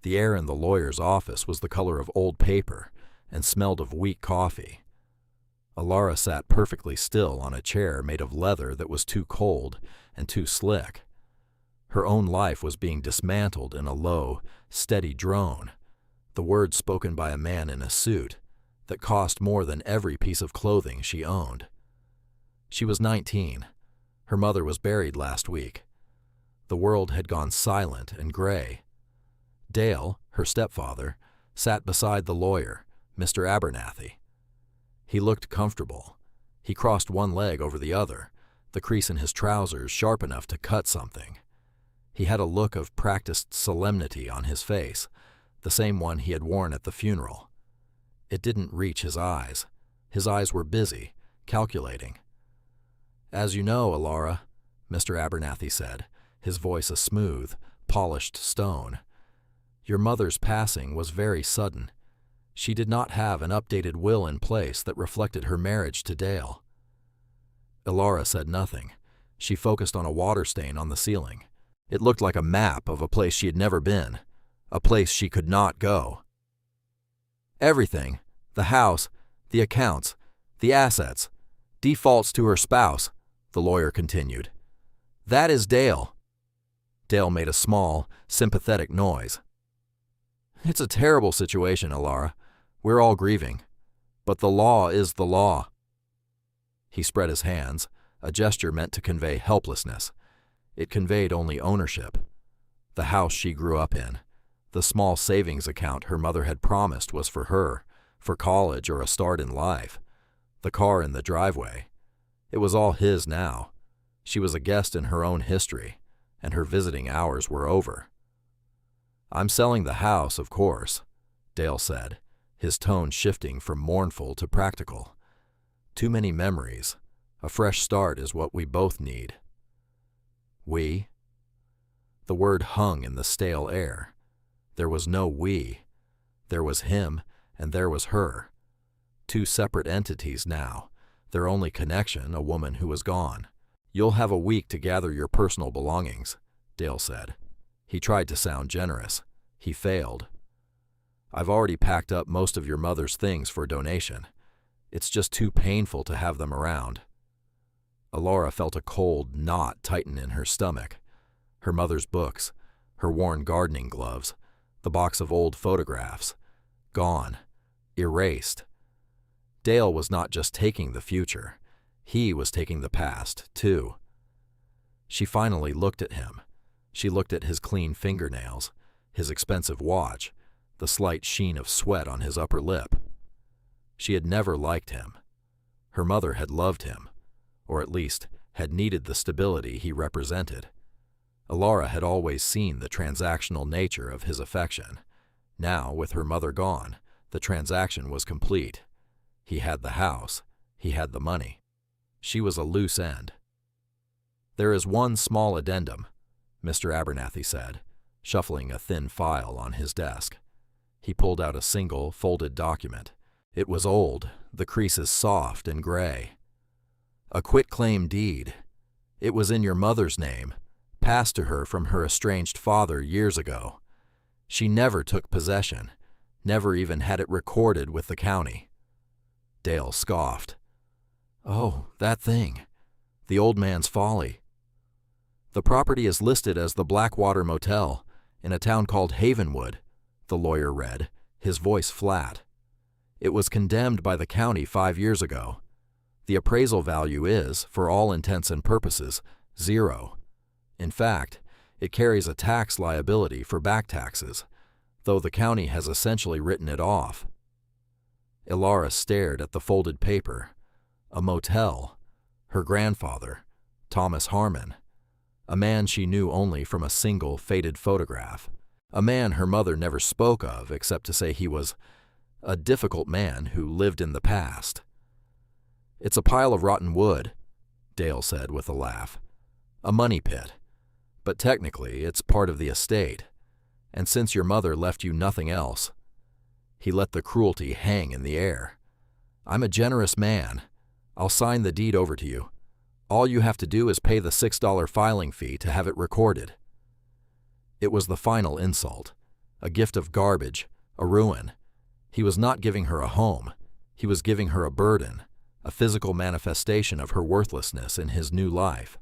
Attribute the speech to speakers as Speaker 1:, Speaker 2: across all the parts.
Speaker 1: The air in the lawyer's office was the color of old paper and smelled of weak coffee. Alara sat perfectly still on a chair made of leather that was too cold and too slick. Her own life was being dismantled in a low, steady drone, the words spoken by a man in a suit that cost more than every piece of clothing she owned. She was 19. Her mother was buried last week. The world had gone silent and gray. Dale, her stepfather, sat beside the lawyer, Mr. Abernathy. He looked comfortable. He crossed one leg over the other, the crease in his trousers sharp enough to cut something. He had a look of practiced solemnity on his face, the same one he had worn at the funeral. It didn't reach his eyes. His eyes were busy, calculating. "As you know, Alara," Mr. Abernathy said, his voice a smooth, polished stone, "your mother's passing was very sudden. She did not have an updated will in place that reflected her marriage to Dale." Alara said nothing. She focused on a water stain on the ceiling. It looked like a map of a place she had never been, a place she could not go. "Everything, the house, the accounts, the assets, defaults to her spouse," the lawyer continued. "That is Dale." Dale made a small, sympathetic noise. "It's a terrible situation, Alara. We're all grieving. But the law is the law." He spread his hands, a gesture meant to convey helplessness. It conveyed only ownership. The house she grew up in, the small savings account her mother had promised was for her, for college or a start in life, the car in the driveway. It was all his now. She was a guest in her own history, and her visiting hours were over. "I'm selling the house, of course," Dale said, his tone shifting from mournful to practical. "Too many memories. A fresh start is what we both need." "We?" The word hung in the stale air. There was no we. There was him, and there was her. Two separate entities now, their only connection a woman who was gone. "You'll have a week to gather your personal belongings," Dale said. He tried to sound generous. He failed. "I've already packed up most of your mother's things for donation. It's just too painful to have them around." Alara felt a cold knot tighten in her stomach. Her mother's books, her worn gardening gloves, the box of old photographs. Gone. Erased. Dale was not just taking the future. He was taking the past, too. She finally looked at him. She looked at his clean fingernails, his expensive watch, the slight sheen of sweat on his upper lip. She had never liked him. Her mother had loved him, or at least had needed the stability he represented. Alara had always seen the transactional nature of his affection. Now, with her mother gone, the transaction was complete. He had the house. He had the money. She was a loose end. "There is one small addendum," Mr. Abernathy said, shuffling a thin file on his desk. He pulled out a single, folded document. It was old, the creases soft and gray. "A quitclaim deed. It was in your mother's name, passed to her from her estranged father years ago. She never took possession, never even had it recorded with the county." Dale scoffed. "Oh, that thing. The old man's folly." "The property is listed as the Blackwater Motel in a town called Havenwood," the lawyer read, his voice flat. "It was condemned by the county 5 years ago. The appraisal value is, for all intents and purposes, 0. In fact, it carries a tax liability for back taxes, though the county has essentially written it off." Alara stared at the folded paper. A motel. Her grandfather, Thomas Harmon. A man she knew only from a single faded photograph. A man her mother never spoke of except to say he was a difficult man who lived in the past. "It's a pile of rotten wood," Dale said with a laugh. "A money pit. But technically, it's part of the estate. And since your mother left you nothing else..." He let the cruelty hang in the air. "I'm a generous man. I'll sign the deed over to you. All you have to do is pay the $6 filing fee to have it recorded." It was the final insult. A gift of garbage, a ruin. He was not giving her a home. He was giving her a burden, a physical manifestation of her worthlessness in his new life.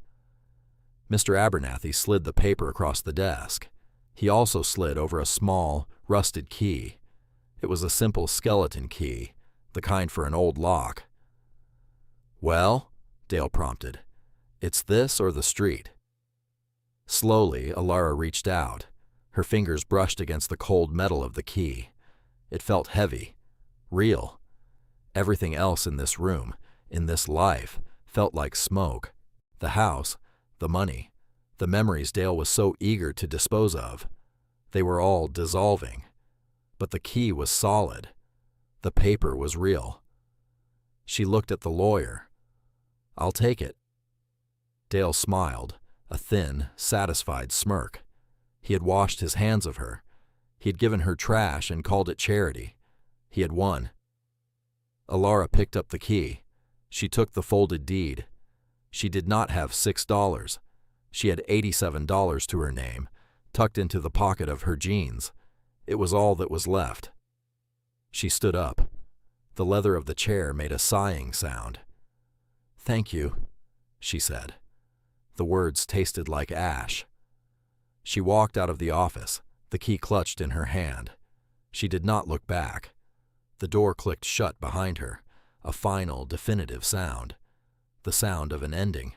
Speaker 1: Mr. Abernathy slid the paper across the desk. He also slid over a small, rusted key. It was a simple skeleton key, the kind for an old lock. "Well?" Dale prompted. "It's this or the street." Slowly, Alara reached out. Her fingers brushed against the cold metal of the key. It felt heavy, real. Everything else in this room, in this life, felt like smoke. The house, the money, the memories Dale was so eager to dispose of. They were all dissolving. But the key was solid. The paper was real. She looked at the lawyer. "I'll take it." Dale smiled, a thin, satisfied smirk. He had washed his hands of her. He had given her trash and called it charity. He had won. Alara picked up the key. She took the folded deed. She did not have $6. She had $87 to her name, tucked into the pocket of her jeans. It was all that was left. She stood up. The leather of the chair made a sighing sound. "Thank you," she said. The words tasted like ash. She walked out of the office, the key clutched in her hand. She did not look back. The door clicked shut behind her, a final, definitive sound. The sound of an ending.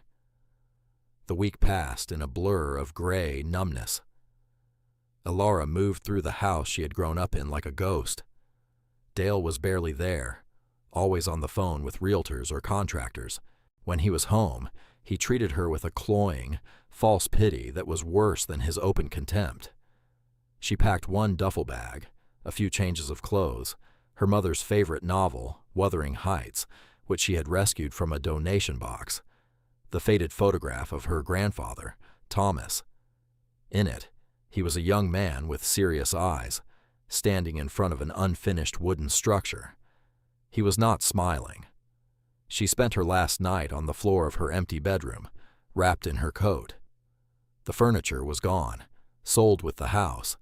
Speaker 1: The week passed in a blur of gray numbness. Alara moved through the house she had grown up in like a ghost. Dale was barely there, always on the phone with realtors or contractors. When he was home, he treated her with a cloying, false pity that was worse than his open contempt. She packed one duffel bag, a few changes of clothes, her mother's favorite novel, Wuthering Heights, which she had rescued from a donation box, the faded photograph of her grandfather, Thomas. In it, he was a young man with serious eyes, standing in front of an unfinished wooden structure. He was not smiling. She spent her last night on the floor of her empty bedroom, wrapped in her coat. The furniture was gone, sold with the house.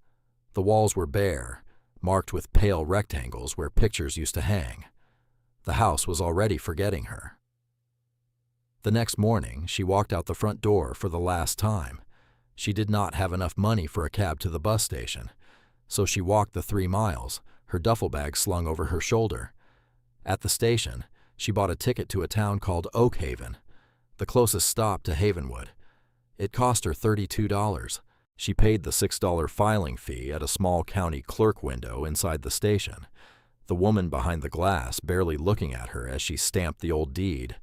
Speaker 1: The walls were bare, marked with pale rectangles where pictures used to hang. The house was already forgetting her. The next morning, she walked out the front door for the last time. She did not have enough money for a cab to the bus station, so she walked the 3 miles, her duffel bag slung over her shoulder. At the station, she bought a ticket to a town called Oak Haven, the closest stop to Havenwood. It cost her $32. She paid the $6 filing fee at a small county clerk window inside the station, the woman behind the glass barely looking at her as she stamped the old deed.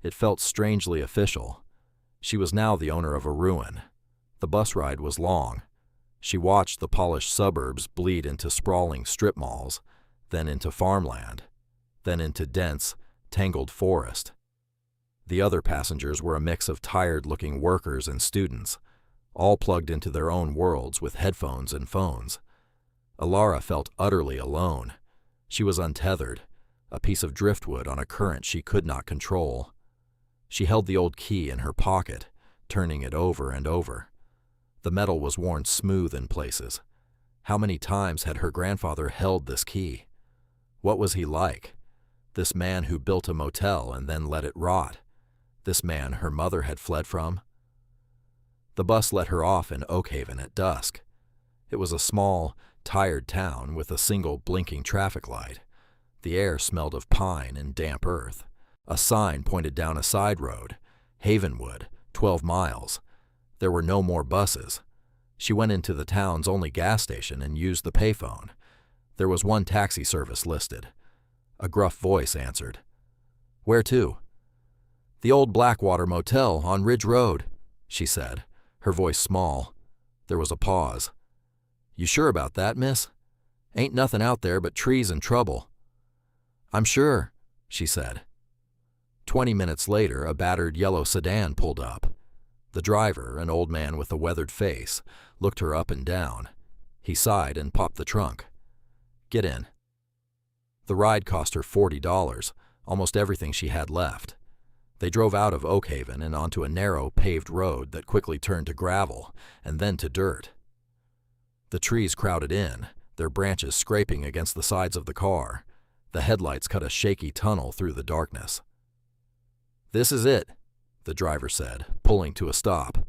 Speaker 1: It felt strangely official. She was now the owner of a ruin. The bus ride was long. She watched the polished suburbs bleed into sprawling strip malls, then into farmland, then into dense, tangled forest. The other passengers were a mix of tired-looking workers and students, all plugged into their own worlds with headphones and phones. Alara felt utterly alone. She was untethered, a piece of driftwood on a current she could not control. She held the old key in her pocket, turning it over and over. The metal was worn smooth in places. How many times had her grandfather held this key? What was he like? This man who built a motel and then let it rot. This man her mother had fled from. The bus let her off in Oak Haven at dusk. It was a small, tired town with a single blinking traffic light. The air smelled of pine and damp earth. A sign pointed down a side road, Havenwood, 12 miles. There were no more buses. She went into the town's only gas station and used the payphone. There was one taxi service listed. A gruff voice answered. "Where to?" "The old Blackwater Motel on Ridge Road," she said, her voice small. There was a pause. "You sure about that, miss? Ain't nothing out there but trees and trouble." "I'm sure," she said. 20 minutes later, a battered yellow sedan pulled up. The driver, an old man with a weathered face, looked her up and down. He sighed and popped the trunk. "Get in." The ride cost her $40, almost everything she had left. They drove out of Oak Haven and onto a narrow, paved road that quickly turned to gravel and then to dirt. The trees crowded in, their branches scraping against the sides of the car. The headlights cut a shaky tunnel through the darkness. "This is it," the driver said, pulling to a stop.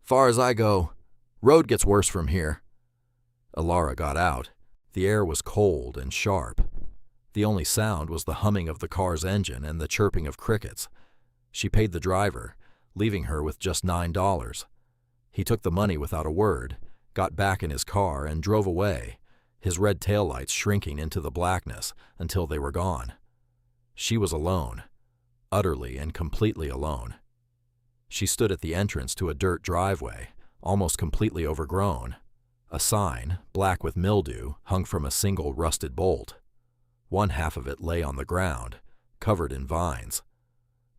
Speaker 1: "Far as I go, road gets worse from here." Alara got out. The air was cold and sharp. The only sound was the humming of the car's engine and the chirping of crickets. She paid the driver, leaving her with just $9. He took the money without a word, got back in his car, and drove away, his red taillights shrinking into the blackness until they were gone. She was alone, utterly and completely alone. She stood at the entrance to a dirt driveway, almost completely overgrown. A sign, black with mildew, hung from a single rusted bolt. One half of it lay on the ground, covered in vines.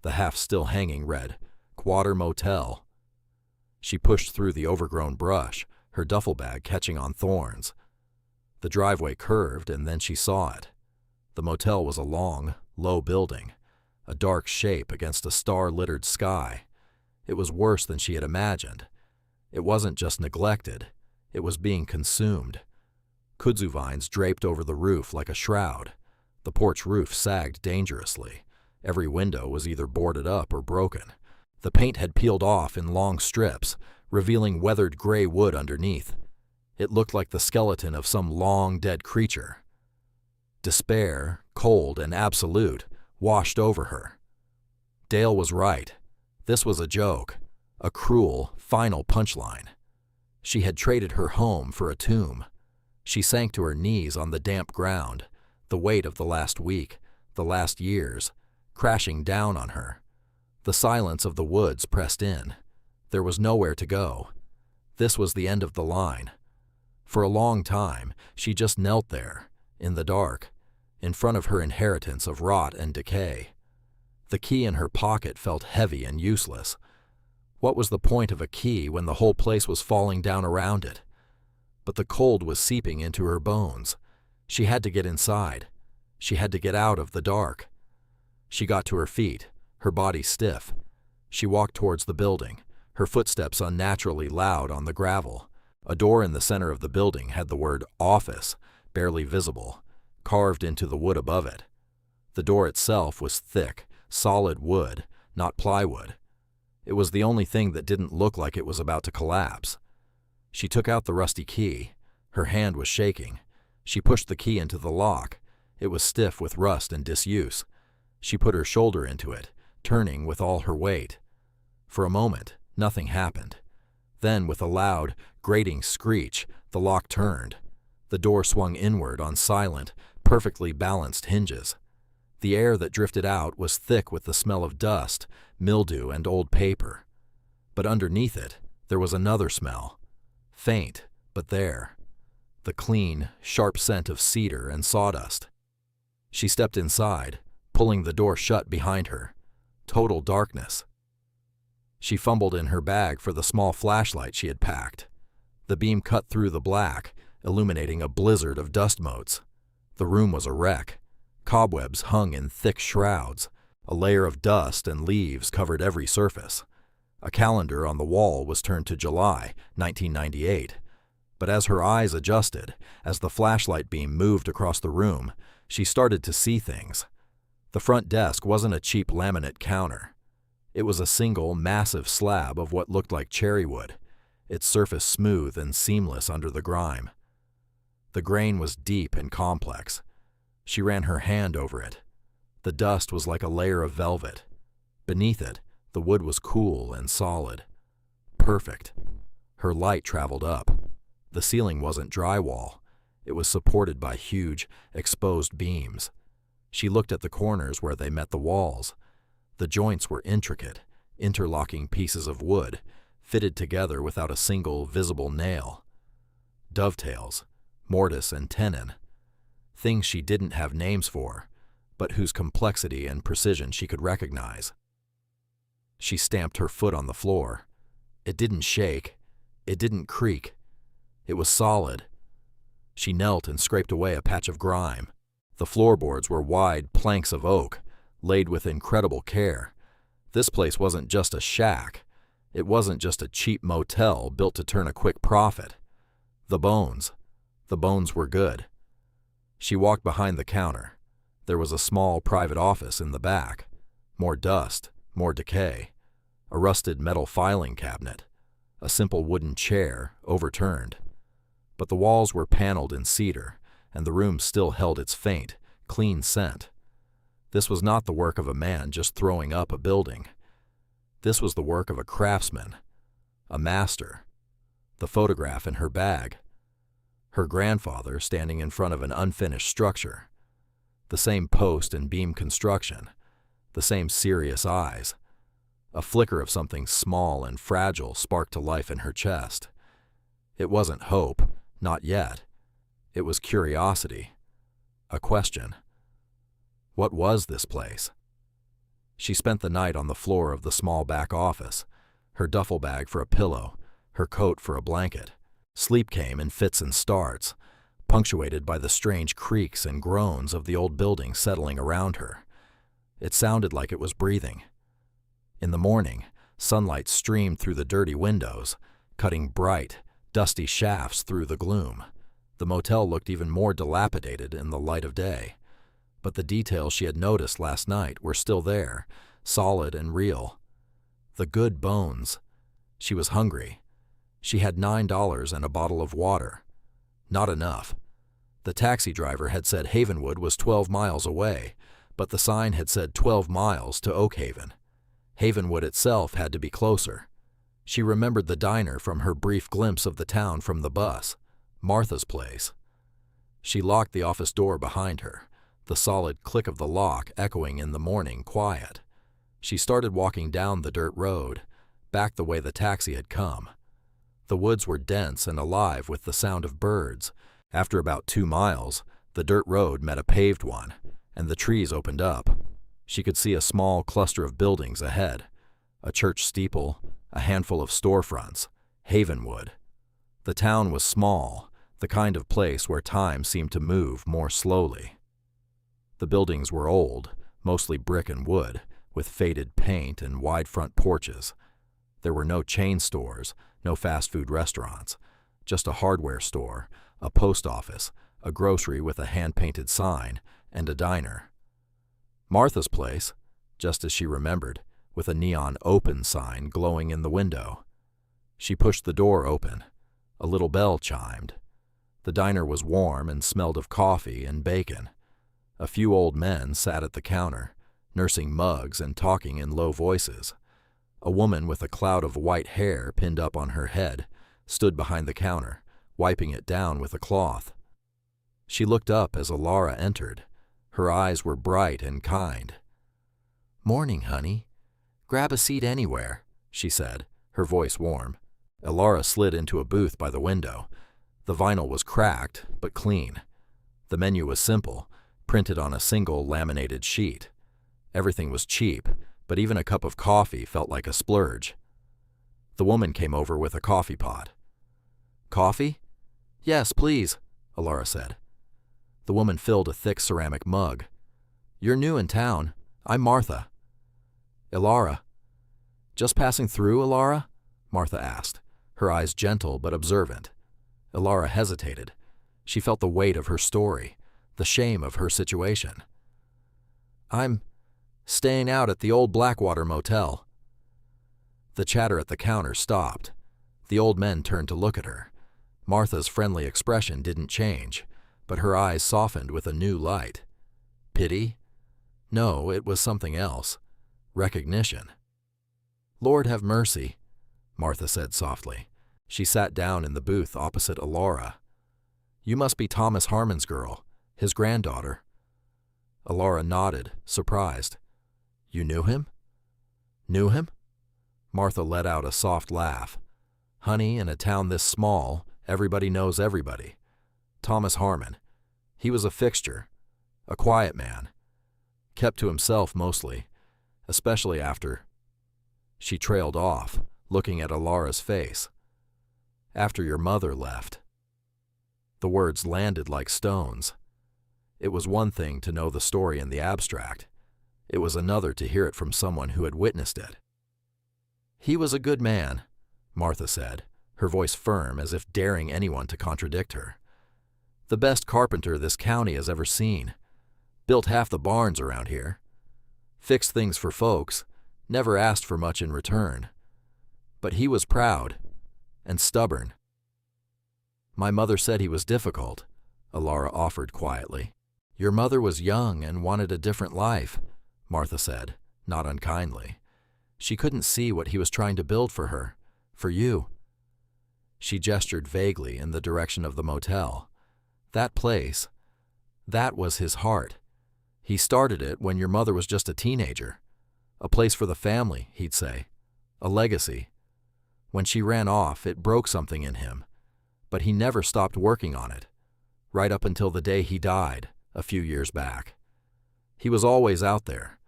Speaker 1: The half still hanging read, "Quarter Motel." She pushed through the overgrown brush, her duffel bag catching on thorns. The driveway curved, and then she saw it. The motel was a long, low building, a dark shape against a star-littered sky. It was worse than she had imagined. It wasn't just neglected, it was being consumed. Kudzu vines draped over the roof like a shroud. The porch roof sagged dangerously. Every window was either boarded up or broken. The paint had peeled off in long strips, revealing weathered gray wood underneath. It looked like the skeleton of some long-dead creature. Despair, cold and absolute, washed over her. Dale was right. This was a joke, a cruel, final punchline. She had traded her home for a tomb. She sank to her knees on the damp ground, the weight of the last week, the last years, crashing down on her. The silence of the woods pressed in. There was nowhere to go. This was the end of the line. For a long time, she just knelt there, in the dark, in front of her inheritance of rot and decay. The key in her pocket felt heavy and useless. What was the point of a key when the whole place was falling down around it? But the cold was seeping into her bones. She had to get inside. She had to get out of the dark. She got to her feet, her body stiff. She walked towards the building, her footsteps unnaturally loud on the gravel. A door in the center of the building had the word "office," barely visible, carved into the wood above it. The door itself was thick, solid wood, not plywood. It was the only thing that didn't look like it was about to collapse. She took out the rusty key. Her hand was shaking. She pushed the key into the lock. It was stiff with rust and disuse. She put her shoulder into it, turning with all her weight. For a moment, nothing happened. Then, with a loud, grating screech, the lock turned. The door swung inward on silent, perfectly balanced hinges. The air that drifted out was thick with the smell of dust, mildew, and old paper. But underneath it, there was another smell. Faint, but there. The clean, sharp scent of cedar and sawdust. She stepped inside, pulling the door shut behind her. Total darkness. She fumbled in her bag for the small flashlight she had packed. The beam cut through the black, illuminating a blizzard of dust motes. The room was a wreck. Cobwebs hung in thick shrouds. A layer of dust and leaves covered every surface. A calendar on the wall was turned to July 1998. But as her eyes adjusted, as the flashlight beam moved across the room, she started to see things. The front desk wasn't a cheap laminate counter. It was a single, massive slab of what looked like cherry wood, its surface smooth and seamless under the grime. The grain was deep and complex. She ran her hand over it. The dust was like a layer of velvet. Beneath it, the wood was cool and solid. Perfect. Her light traveled up. The ceiling wasn't drywall. It was supported by huge, exposed beams. She looked at the corners where they met the walls. The joints were intricate, interlocking pieces of wood, fitted together without a single visible nail. Dovetails, mortise and tenon. Things she didn't have names for, but whose complexity and precision she could recognize. She stamped her foot on the floor. It didn't shake. It didn't creak. It was solid. She knelt and scraped away a patch of grime. The floorboards were wide planks of oak, laid with incredible care. This place wasn't just a shack. It wasn't just a cheap motel built to turn a quick profit. The bones. The bones were good. She walked behind the counter. There was a small private office in the back. More dust, more decay. A rusted metal filing cabinet. A simple wooden chair, overturned. But the walls were paneled in cedar, and the room still held its faint, clean scent. This was not the work of a man just throwing up a building. This was the work of a craftsman, a master. The photograph in her bag. Her grandfather standing in front of an unfinished structure. The same post and beam construction. The same serious eyes. A flicker of something small and fragile sparked to life in her chest. It wasn't hope, not yet. It was curiosity. A question. What was this place? She spent the night on the floor of the small back office, her duffel bag for a pillow, her coat for a blanket. Sleep came in fits and starts, punctuated by the strange creaks and groans of the old building settling around her. It sounded like it was breathing. In the morning, sunlight streamed through the dirty windows, cutting bright, dusty shafts through the gloom. The motel looked even more dilapidated in the light of day. But the details she had noticed last night were still there, solid and real. The good bones. She was hungry. She had $9 and a bottle of water. Not enough. The taxi driver had said Havenwood was 12 miles away, but the sign had said 12 miles to Oak Haven. Havenwood itself had to be closer. She remembered the diner from her brief glimpse of the town from the bus, Martha's place. She locked the office door behind her, the solid click of the lock echoing in the morning quiet. She started walking down the dirt road, back the way the taxi had come. The woods were dense and alive with the sound of birds. After about 2 miles, the dirt road met a paved one, and the trees opened up. She could see a small cluster of buildings ahead, a church steeple, a handful of storefronts, Havenwood. The town was small, the kind of place where time seemed to move more slowly. The buildings were old, mostly brick and wood, with faded paint and wide front porches. There were no chain stores, no fast food restaurants, just a hardware store, a post office, a grocery with a hand-painted sign, and a diner. Martha's place, just as she remembered, with a neon open sign glowing in the window. She pushed the door open. A little bell chimed. The diner was warm and smelled of coffee and bacon. A few old men sat at the counter, nursing mugs and talking in low voices. A woman with a cloud of white hair pinned up on her head stood behind the counter, wiping it down with a cloth. She looked up as Alara entered. Her eyes were bright and kind. "Morning, honey. Grab a seat anywhere," she said, her voice warm. Alara slid into a booth by the window. The vinyl was cracked, but clean. The menu was simple, printed on a single laminated sheet. Everything was cheap, but even a cup of coffee felt like a splurge. The woman came over with a coffee pot. "Coffee?" "Yes, please," Alara said. The woman filled a thick ceramic mug. "You're new in town. I'm Martha." "Alara." "Just passing through, Alara?" Martha asked, her eyes gentle but observant. Alara hesitated. She felt the weight of her story, the shame of her situation. "I'm staying out at the old Blackwater Motel." The chatter at the counter stopped. The old men turned to look at her. Martha's friendly expression didn't change, but her eyes softened with a new light. Pity? No, it was something else. Recognition. "Lord have mercy," Martha said softly. She sat down in the booth opposite Alara. "You must be Thomas Harmon's girl, his granddaughter." Alara nodded, surprised. "You knew him?" "Knew him?" Martha let out a soft laugh. "Honey, in a town this small, everybody knows everybody. Thomas Harmon. He was a fixture, a quiet man. Kept to himself mostly, especially after—" She trailed off, looking at Alara's face. "After your mother left." The words landed like stones. It was one thing to know the story in the abstract. It was another to hear it from someone who had witnessed it. "He was a good man," Martha said, her voice firm as if daring anyone to contradict her. "The best carpenter this county has ever seen. Built half the barns around here. Fixed things for folks, never asked for much in return. But he was proud and stubborn." "My mother said he was difficult," Alara offered quietly. "Your mother was young and wanted a different life," Martha said, not unkindly. "She couldn't see what he was trying to build for her, for you." She gestured vaguely in the direction of the motel. "That place, that was his heart. He started it when your mother was just a teenager. A place for the family, he'd say. A legacy. When she ran off, it broke something in him, but he never stopped working on it, right up until the day he died, a few years back. He was always out there,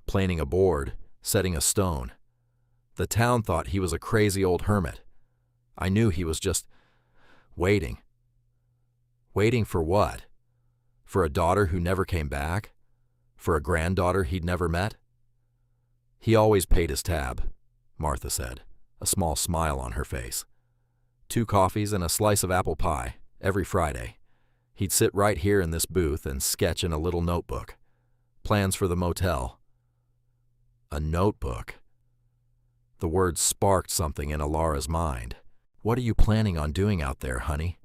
Speaker 1: planing a board, setting a stone. The town thought he was a crazy old hermit. I knew he was just waiting. Waiting for what? For a daughter who never came back? For a granddaughter he'd never met? He always paid his tab," Martha said, a small smile on her face. "2 coffees and a slice of apple pie, every Friday. He'd sit right here in this booth and sketch in a little notebook. Plans for the motel." A notebook. The words sparked something in Alara's mind. "What are you planning on doing out there, honey?"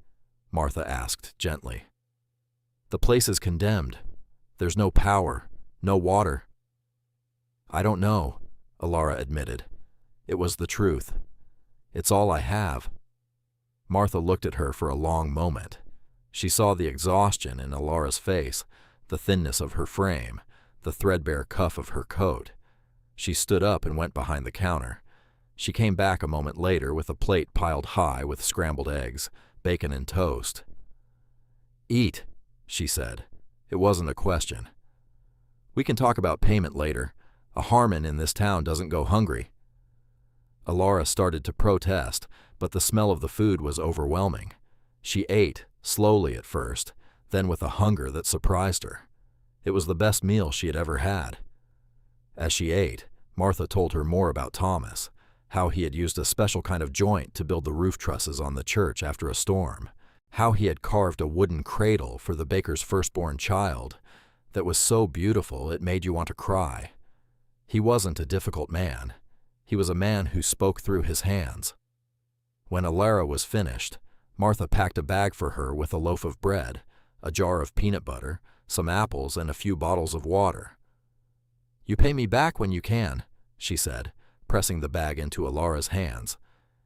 Speaker 1: Martha asked gently. "The place is condemned. There's no power, no water." "I don't know," Alara admitted. "It was the truth. It's all I have." Martha looked at her for a long moment. She saw the exhaustion in Alara's face, the thinness of her frame, the threadbare cuff of her coat. She stood up and went behind the counter. She came back a moment later with a plate piled high with scrambled eggs, bacon and toast. "Eat," she said. It wasn't a question. "We can talk about payment later. A Harmon in this town doesn't go hungry." Alara started to protest, but the smell of the food was overwhelming. She ate, slowly at first, then with a hunger that surprised her. It was the best meal she had ever had. As she ate, Martha told her more about Thomas, how he had used a special kind of joint to build the roof trusses on the church after a storm, how he had carved a wooden cradle for the baker's firstborn child that was so beautiful it made you want to cry. He wasn't a difficult man. He was a man who spoke through his hands. When Alara was finished, Martha packed a bag for her with a loaf of bread, a jar of peanut butter, some apples, and a few bottles of water. "You pay me back when you can," she said, pressing the bag into Alara's hands.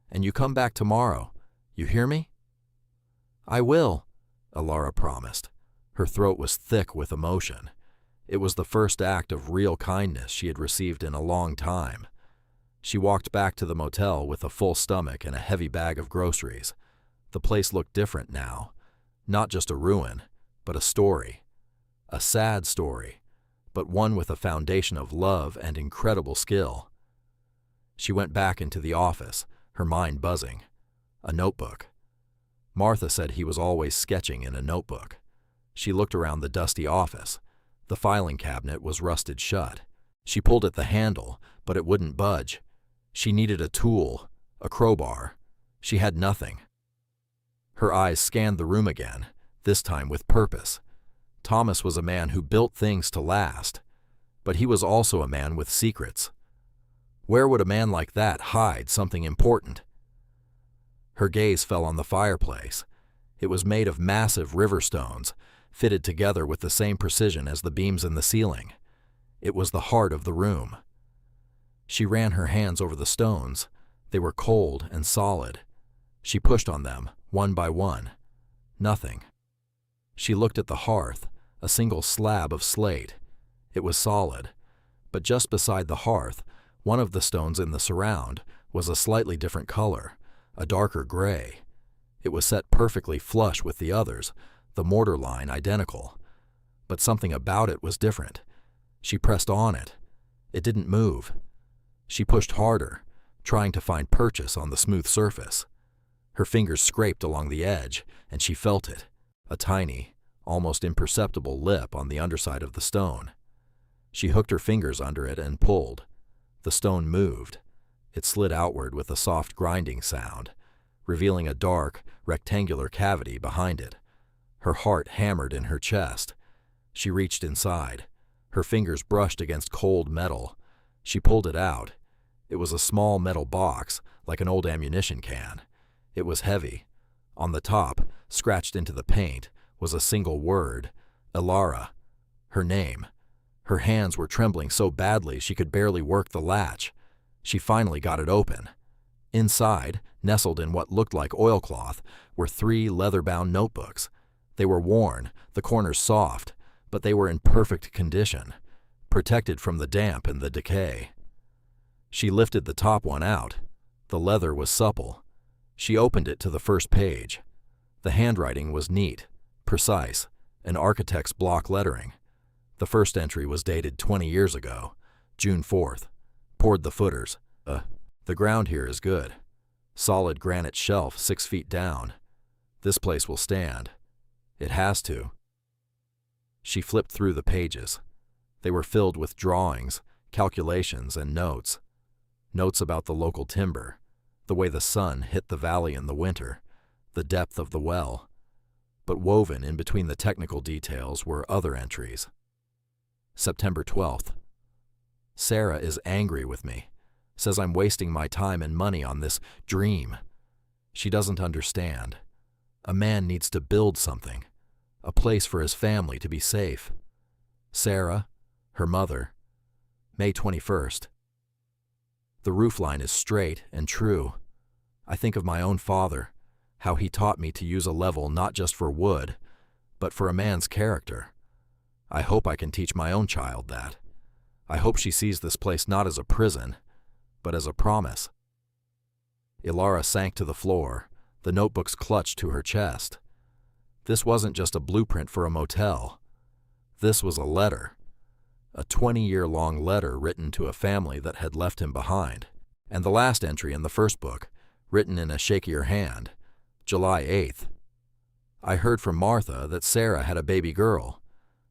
Speaker 1: "And you come back tomorrow. You hear me?" "I will," Alara promised. Her throat was thick with emotion. It was the first act of real kindness she had received in a long time. She walked back to the motel with a full stomach and a heavy bag of groceries. The place looked different now. Not just a ruin, but a story. A sad story, but one with a foundation of love and incredible skill. She went back into the office, her mind buzzing. A notebook. Martha said he was always sketching in a notebook. She looked around the dusty office. The filing cabinet was rusted shut. She pulled at the handle, but it wouldn't budge. She needed a tool, a crowbar. She had nothing. Her eyes scanned the room again, this time with purpose. Thomas was a man who built things to last, but he was also a man with secrets. Where would a man like that hide something important? Her gaze fell on the fireplace. It was made of massive river stones, fitted together with the same precision as the beams in the ceiling. It was the heart of the room. She ran her hands over the stones. They were cold and solid. She pushed on them, one by one. Nothing. She looked at the hearth, a single slab of slate. It was solid, but just beside the hearth, one of the stones in the surround was a slightly different color, a darker gray. It was set perfectly flush with the others, the mortar line identical. But something about it was different. She pressed on it. It didn't move. She pushed harder, trying to find purchase on the smooth surface. Her fingers scraped along the edge, and she felt it, a tiny, almost imperceptible lip on the underside of the stone. She hooked her fingers under it and pulled. The stone moved. It slid outward with a soft grinding sound. revealing a dark, rectangular cavity behind it. Her heart hammered in her chest. She reached inside. Her fingers brushed against cold metal. She pulled it out. It was a small metal box, like an old ammunition can. It was heavy. On the top, scratched into the paint, was a single word, Ilara. Her name. Her hands were trembling so badly she could barely work the latch. She finally got it open. Inside, nestled in what looked like oilcloth, were 3 leather-bound notebooks. They were worn, the corners soft, but they were in perfect condition, protected from the damp and the decay. She lifted the top one out. The leather was supple. She opened it to the first page. The handwriting was neat, precise, an architect's block lettering. The first entry was dated 20 years ago, June 4th. Poured the footers. The ground here is good. Solid granite shelf 6 feet down. This place will stand. It has to. She flipped through the pages. They were filled with drawings, calculations, and notes. Notes about the local timber, the way the sun hit the valley in the winter, the depth of the well. But woven in between the technical details were other entries. September 12th. Sarah is angry with me. Says I'm wasting my time and money on this dream. She doesn't understand. A man needs to build something, a place for his family to be safe. Sarah, her mother. May 21st. The roofline is straight and true. I think of my own father, how he taught me to use a level not just for wood, but for a man's character. I hope I can teach my own child that. I hope she sees this place not as a prison, but as a promise. Ilara sank to the floor, the notebooks clutched to her chest. This wasn't just a blueprint for a motel. This was a letter. A 20-year-long letter written to a family that had left him behind. And the last entry in the first book, written in a shakier hand, July 8th. I heard from Martha that Sarah had a baby girl,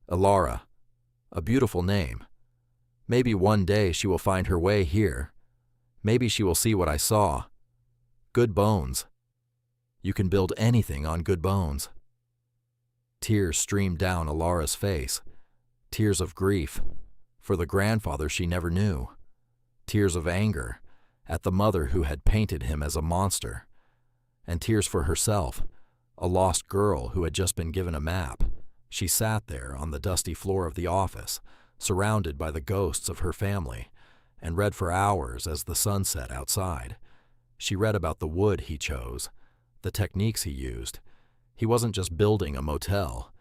Speaker 1: Ilara. A beautiful name. Maybe one day she will find her way here. Maybe she will see what I saw. Good bones. You can build anything on good bones. Tears streamed down Ilara's face. Tears of grief, for the grandfather she never knew. Tears of anger, at the mother who had painted him as a monster. And tears for herself, a lost girl who had just been given a map. She sat there on the dusty floor of the office, surrounded by the ghosts of her family, and read for hours as the sun set outside. She read about the wood he chose, the techniques he used. He wasn't just building a motel.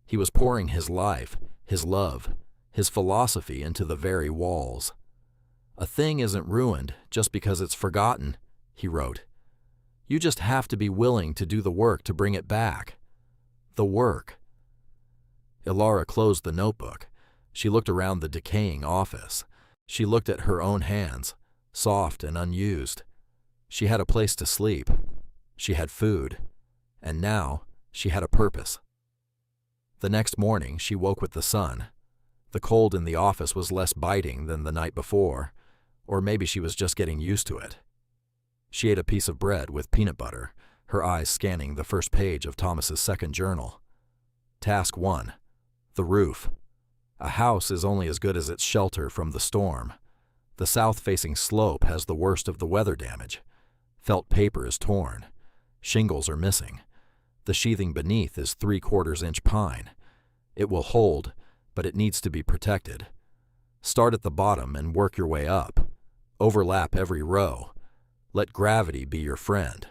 Speaker 1: He was pouring his life, his love, his philosophy into the very walls. A thing isn't ruined just because it's forgotten, he wrote. You just have to be willing to do the work to bring it back. The work. Ilara closed the notebook. She looked around the decaying office. She looked at her own hands, soft and unused. She had a place to sleep. She had food. And now she had a purpose. The next morning she woke with the sun. The cold in the office was less biting than the night before, or maybe she was just getting used to it. She ate a piece of bread with peanut butter, her eyes scanning the first page of Thomas's second journal. Task 1. The roof. A house is only as good as its shelter from the storm. The south-facing slope has the worst of the weather damage. Felt paper is torn. Shingles are missing. The sheathing beneath is 3/4-inch pine. It will hold, but it needs to be protected. Start at the bottom and work your way up. Overlap every row. Let gravity be your friend.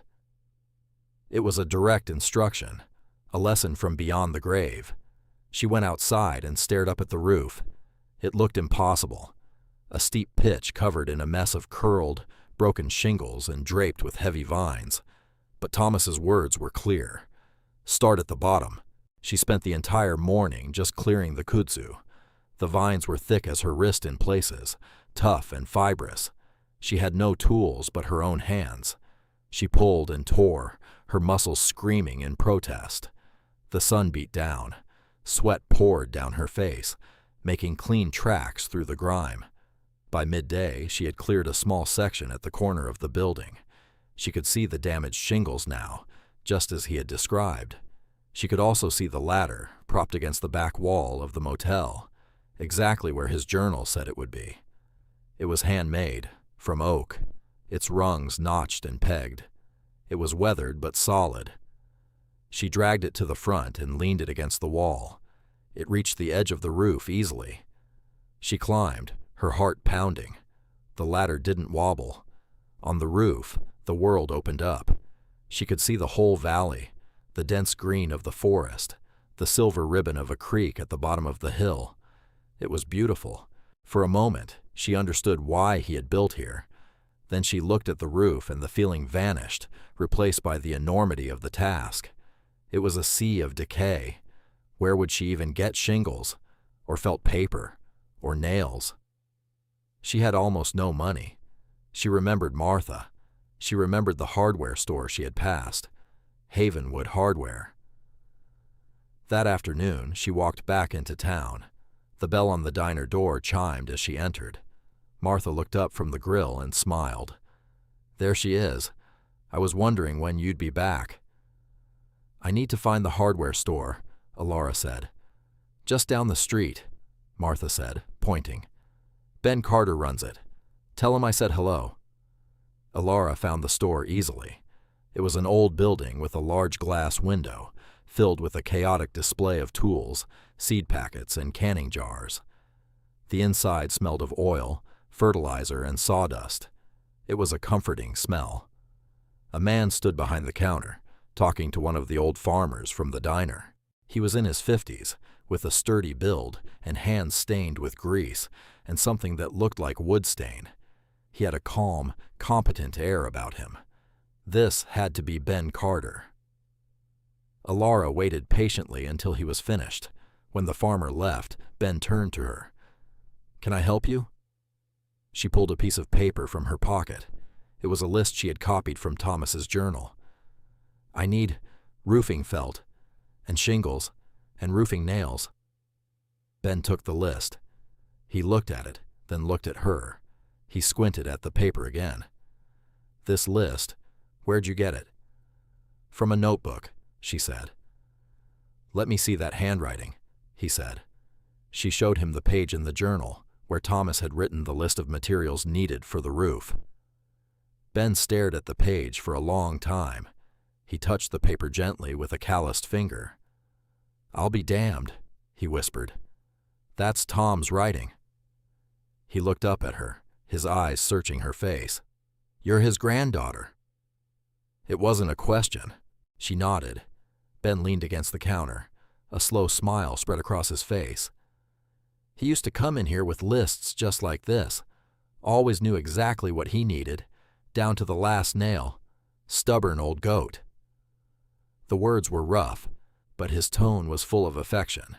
Speaker 1: It was a direct instruction, a lesson from beyond the grave. She went outside and stared up at the roof. It looked impossible. A steep pitch covered in a mess of curled, broken shingles and draped with heavy vines. But Thomas's words were clear. Start at the bottom. She spent the entire morning just clearing the kudzu. The vines were thick as her wrist in places, tough and fibrous. She had no tools but her own hands. She pulled and tore, her muscles screaming in protest. The sun beat down. Sweat poured down her face, making clean tracks through the grime. By midday, she had cleared a small section at the corner of the building. She could see the damaged shingles now, just as he had described. She could also see the ladder propped against the back wall of the motel, exactly where his journal said it would be. It was handmade, from oak, its rungs notched and pegged. It was weathered but solid. She dragged it to the front and leaned it against the wall. It reached the edge of the roof easily. She climbed, her heart pounding. The ladder didn't wobble. On the roof, the world opened up. She could see the whole valley, the dense green of the forest, the silver ribbon of a creek at the bottom of the hill. It was beautiful. For a moment, she understood why he had built here. Then she looked at the roof and the feeling vanished, replaced by the enormity of the task. It was a sea of decay. Where would she even get shingles, or felt paper, or nails? She had almost no money. She remembered Martha. She remembered the hardware store she had passed, Havenwood Hardware. That afternoon, she walked back into town. The bell on the diner door chimed as she entered. Martha looked up from the grill and smiled. "There she is. I was wondering when you'd be back." "I need to find the hardware store," Alara said. "Just down the street," Martha said, pointing. "Ben Carter runs it. Tell him I said hello." Alara found the store easily. It was an old building with a large glass window, filled with a chaotic display of tools, seed packets, and canning jars. The inside smelled of oil, fertilizer, and sawdust. It was a comforting smell. A man stood behind the counter, talking to one of the old farmers from the diner. He was in his 50s, with a sturdy build and hands stained with grease and something that looked like wood stain. He had a calm, competent air about him. This had to be Ben Carter. Alara waited patiently until he was finished. When the farmer left, Ben turned to her. "Can I help you?" She pulled a piece of paper from her pocket. It was a list she had copied from Thomas's journal. "I need roofing felt, and shingles, and roofing nails." Ben took the list. He looked at it, then looked at her. He squinted at the paper again. "This list, where'd you get it?" "From a notebook," she said. "Let me see that handwriting," he said. She showed him the page in the journal where Thomas had written the list of materials needed for the roof. Ben stared at the page for a long time. He touched the paper gently with a calloused finger. "I'll be damned," he whispered. "That's Tom's writing." He looked up at her, his eyes searching her face. "You're his granddaughter." It wasn't a question. She nodded. Ben leaned against the counter. A slow smile spread across his face. "He used to come in here with lists just like this. Always knew exactly what he needed, down to the last nail. Stubborn old goat." The words were rough, but his tone was full of affection.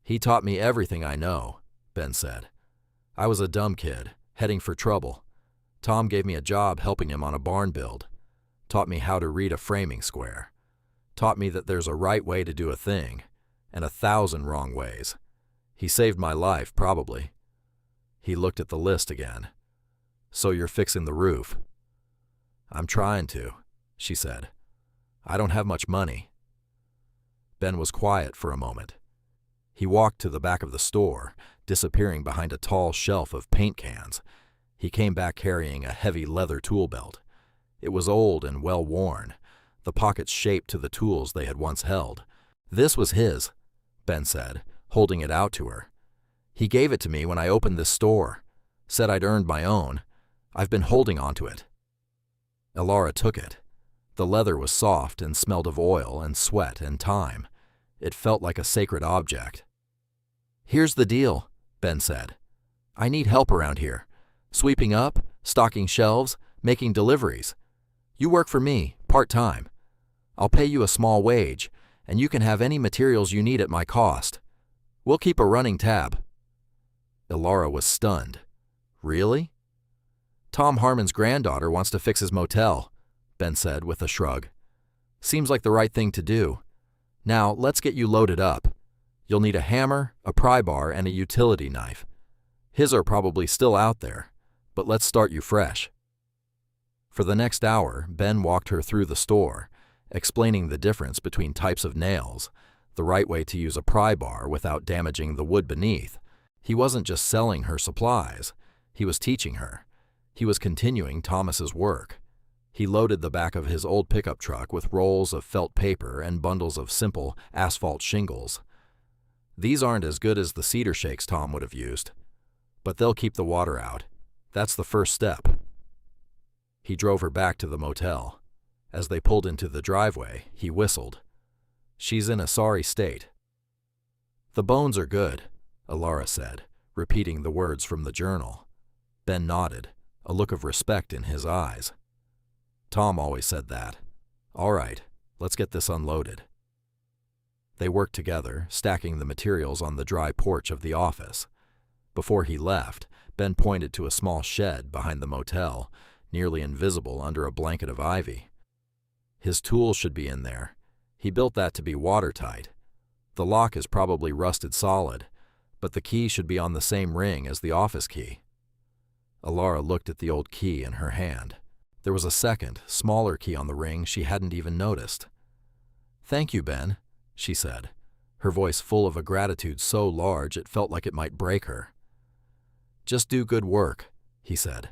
Speaker 1: "He taught me everything I know," Ben said. "I was a dumb kid, heading for trouble. Tom gave me a job helping him on a barn build. Taught me how to read a framing square. Taught me that there's a right way to do a thing, and 1,000 wrong ways. He saved my life, probably." He looked at the list again. "So you're fixing the roof?" "I'm trying to," she said. "I don't have much money." Ben was quiet for a moment. He walked to the back of the store, disappearing behind a tall shelf of paint cans. He came back carrying a heavy leather tool belt. It was old and well worn, the pockets shaped to the tools they had once held. "This was his," Ben said, holding it out to her. "He gave it to me when I opened this store. Said I'd earned my own. I've been holding on to it." Alara took it. The leather was soft and smelled of oil and sweat and time. It felt like a sacred object. "Here's the deal," Ben said. "I need help around here. Sweeping up, stocking shelves, making deliveries. You work for me, part-time. I'll pay you a small wage, and you can have any materials you need at my cost. We'll keep a running tab." Alara was stunned. "Really?" "Tom Harmon's granddaughter wants to fix his motel," Ben said with a shrug. "Seems like the right thing to do. Now, let's get you loaded up. You'll need a hammer, a pry bar, and a utility knife. His are probably still out there, but let's start you fresh." For the next hour, Ben walked her through the store, explaining the difference between types of nails, the right way to use a pry bar without damaging the wood beneath. He wasn't just selling her supplies, he was teaching her. He was continuing Thomas's work. He loaded the back of his old pickup truck with rolls of felt paper and bundles of simple asphalt shingles. These aren't as good as the cedar shakes Tom would have used, but they'll keep the water out. That's the first step. He drove her back to the motel. As they pulled into the driveway, he whistled. She's in a sorry state. The bones are good, Alara said, repeating the words from the journal. Ben nodded, a look of respect in his eyes. Tom always said that. All right, let's get this unloaded. They worked together, stacking the materials on the dry porch of the office. Before he left, Ben pointed to a small shed behind the motel, nearly invisible under a blanket of ivy. His tools should be in there. He built that to be watertight. The lock is probably rusted solid, but the key should be on the same ring as the office key. Alara looked at the old key in her hand. There was a second, smaller key on the ring she hadn't even noticed. "Thank you, Ben," she said, her voice full of a gratitude so large it felt like it might break her. "Just do good work," he said.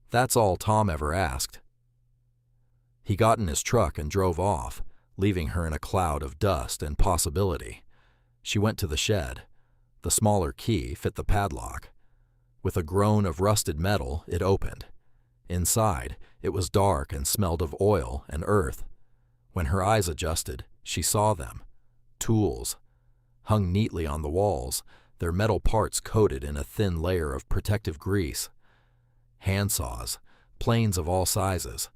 Speaker 1: That's all Tom ever asked. He got in his truck and drove off, leaving her in a cloud of dust and possibility. She went to the shed. The smaller key fit the padlock. With a groan of rusted metal, it opened. Inside, it was dark and smelled of oil and earth. When her eyes adjusted, she saw them. Tools. Hung neatly on the walls, their metal parts coated in a thin layer of protective grease. Handsaws, planes of all sizes,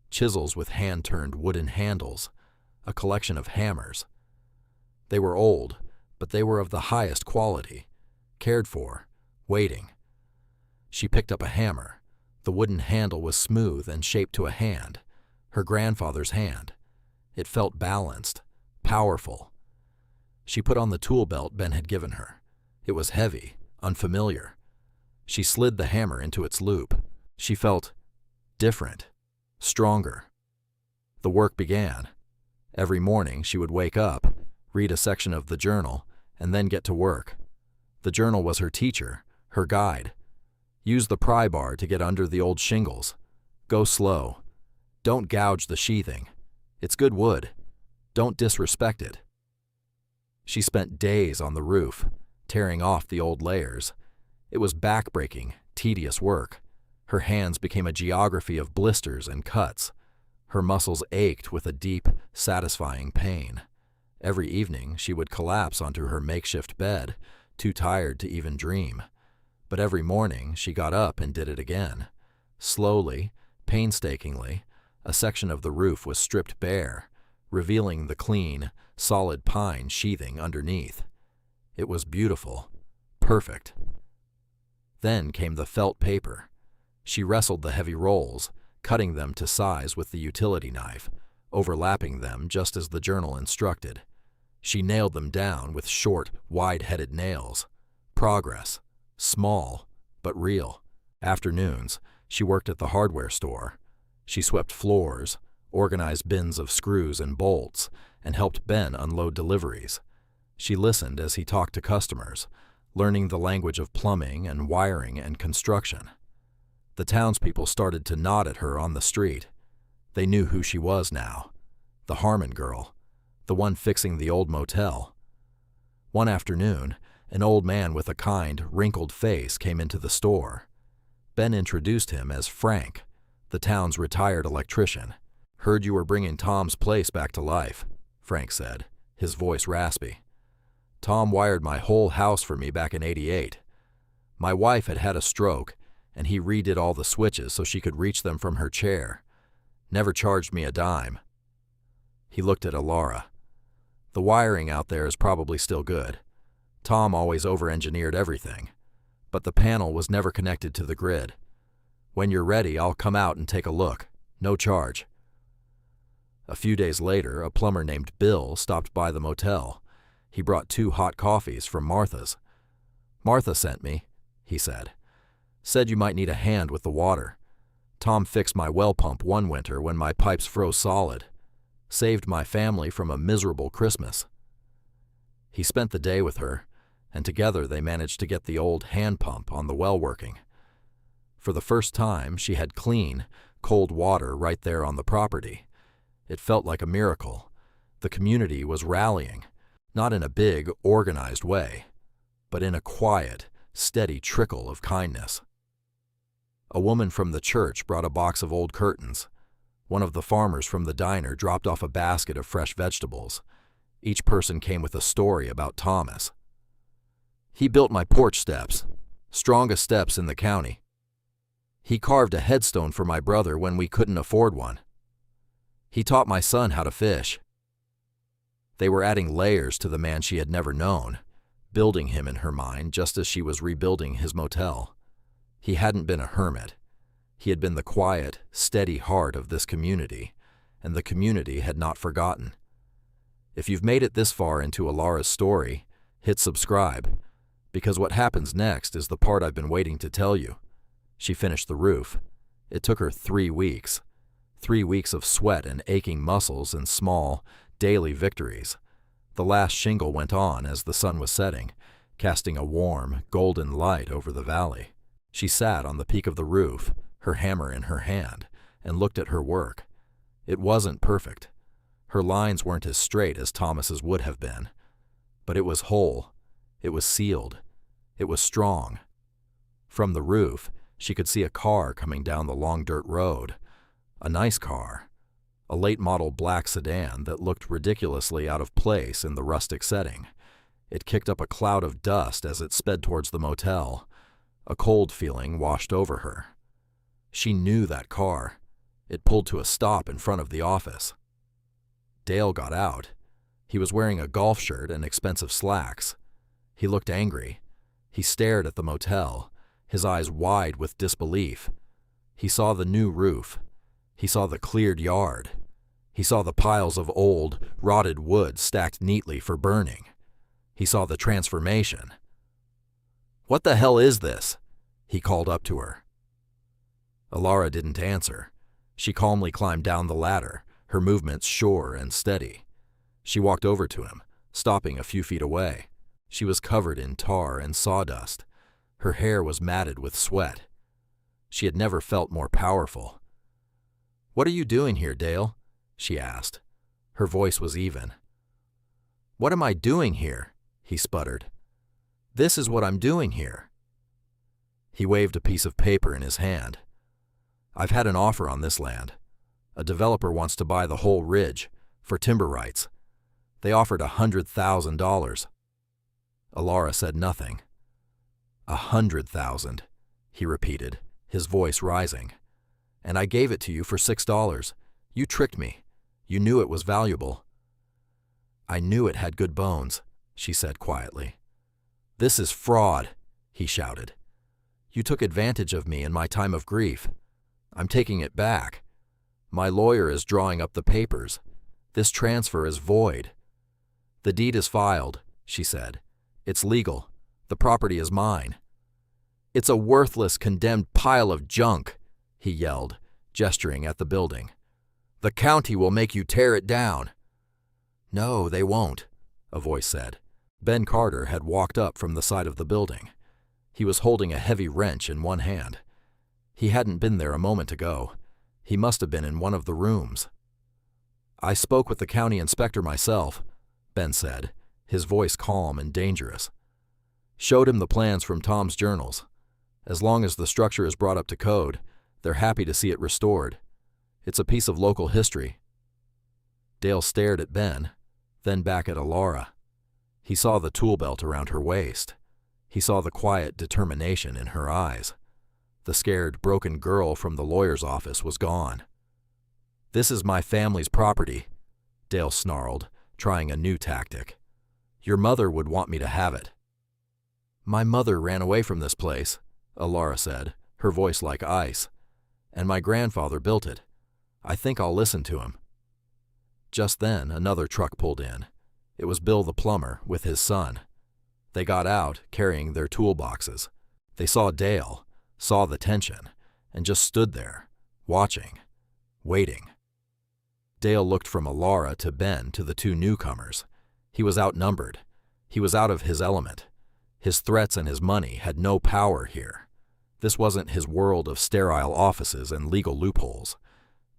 Speaker 1: chisels with hand-turned wooden handles, a collection of hammers. They were old, but they were of the highest quality, cared for, waiting. She picked up a hammer. The wooden handle was smooth and shaped to a hand, her grandfather's hand. It felt balanced, powerful. She put on the tool belt Ben had given her. It was heavy, unfamiliar. She slid the hammer into its loop. She felt different, stronger. The work began. Every morning she would wake up, read a section of the journal, and then get to work. The journal was her teacher, her guide. Use the pry bar to get under the old shingles. Go slow. Don't gouge the sheathing. It's good wood. Don't disrespect it. She spent days on the roof, tearing off the old layers. It was back-breaking, tedious work. Her hands became a geography of blisters and cuts. Her muscles ached with a deep, satisfying pain. Every evening she would collapse onto her makeshift bed, too tired to even dream. But every morning she got up and did it again. Slowly, painstakingly, a section of the roof was stripped bare, revealing the clean, solid pine sheathing underneath. It was beautiful, perfect. Then came the felt paper. She wrestled the heavy rolls, cutting them to size with the utility knife, overlapping them just as the journal instructed. She nailed them down with short, wide-headed nails. Progress. Small, but real. Afternoons, she worked at the hardware store. She swept floors, organized bins of screws and bolts, and helped Ben unload deliveries. She listened as he talked to customers, learning the language of plumbing and wiring and construction. The townspeople started to nod at her on the street. They knew who she was now. The Harmon girl, the one fixing the old motel. One afternoon, an old man with a kind, wrinkled face came into the store. Ben introduced him as Frank, the town's retired electrician. "Heard you were bringing Tom's place back to life," Frank said, his voice raspy. "Tom wired my whole house for me back in '88. My wife had had a stroke, and he redid all the switches so she could reach them from her chair. Never charged me a dime." He looked at Alara. "The wiring out there is probably still good. Tom always over-engineered everything, but the panel was never connected to the grid. When you're ready, I'll come out and take a look. No charge." A few days later, a plumber named Bill stopped by the motel. He brought 2 hot coffees from Martha's. "Martha sent me," he said. "Said you might need a hand with the water. Tom fixed my well pump one winter when my pipes froze solid. Saved my family from a miserable Christmas. He spent the day with her, and together they managed to get the old hand pump on the well working. For the first time, she had clean, cold water right there on the property. It felt like a miracle. The community was rallying, not in a big, organized way, but in a quiet, steady trickle of kindness. A woman from the church brought a box of old curtains. One of the farmers from the diner dropped off a basket of fresh vegetables. Each person came with a story about Thomas. He built my porch steps, strongest steps in the county. He carved a headstone for my brother when we couldn't afford one. He taught my son how to fish. They were adding layers to the man she had never known, building him in her mind just as she was rebuilding his motel. He hadn't been a hermit. He had been the quiet, steady heart of this community, and the community had not forgotten. If you've made it this far into Alara's story, hit subscribe, because what happens next is the part I've been waiting to tell you. She finished the roof. It took her 3 weeks. 3 weeks of sweat and aching muscles and small, daily victories. The last shingle went on as the sun was setting, casting a warm, golden light over the valley. She sat on the peak of the roof, her hammer in her hand, and looked at her work. It wasn't perfect. Her lines weren't as straight as Thomas's would have been. But it was whole. It was sealed. It was strong. From the roof, she could see a car coming down the long dirt road. A nice car. A late-model black sedan that looked ridiculously out of place in the rustic setting. It kicked up a cloud of dust as it sped towards the motel. A cold feeling washed over her. She knew that car. It pulled to a stop in front of the office. Dale got out. He was wearing a golf shirt and expensive slacks. He looked angry. He stared at the motel, his eyes wide with disbelief. He saw the new roof. He saw the cleared yard. He saw the piles of old, rotted wood stacked neatly for burning. He saw the transformation. "What the hell is this?" he called up to her. Alara didn't answer. She calmly climbed down the ladder, her movements sure and steady. She walked over to him, stopping a few feet away. She was covered in tar and sawdust. Her hair was matted with sweat. She had never felt more powerful. "What are you doing here, Dale?" she asked. Her voice was even. "What am I doing here?" he sputtered. "This is what I'm doing here." He waved a piece of paper in his hand. "I've had an offer on this land. A developer wants to buy the whole ridge, for timber rights. They offered $100,000. Alara said nothing. $100,000, he repeated, his voice rising. "And I gave it to you for $6. You tricked me. You knew it was valuable." "I knew it had good bones," she said quietly. "This is fraud," he shouted. "You took advantage of me in my time of grief. I'm taking it back. My lawyer is drawing up the papers. This transfer is void." "The deed is filed," she said. "It's legal. The property is mine." "It's a worthless, condemned pile of junk," he yelled, gesturing at the building. "The county will make you tear it down." "No, they won't," a voice said. Ben Carter had walked up from the side of the building. He was holding a heavy wrench in one hand. He hadn't been there a moment ago. He must have been in one of the rooms. "I spoke with the county inspector myself," Ben said, his voice calm and dangerous. "Showed him the plans from Tom's journals. As long as the structure is brought up to code, they're happy to see it restored. It's a piece of local history." Dale stared at Ben, then back at Alara. He saw the tool belt around her waist. He saw the quiet determination in her eyes. The scared, broken girl from the lawyer's office was gone. "This is my family's property," Dale snarled, trying a new tactic. "Your mother would want me to have it." "My mother ran away from this place," Alara said, her voice like ice. "And my grandfather built it. I think I'll listen to him." Just then, another truck pulled in. It was Bill the plumber with his son. They got out, carrying their toolboxes. They saw Dale, saw the tension, and just stood there, watching, waiting. Dale looked from Alara to Ben to the two newcomers. He was outnumbered. He was out of his element. His threats and his money had no power here. This wasn't his world of sterile offices and legal loopholes.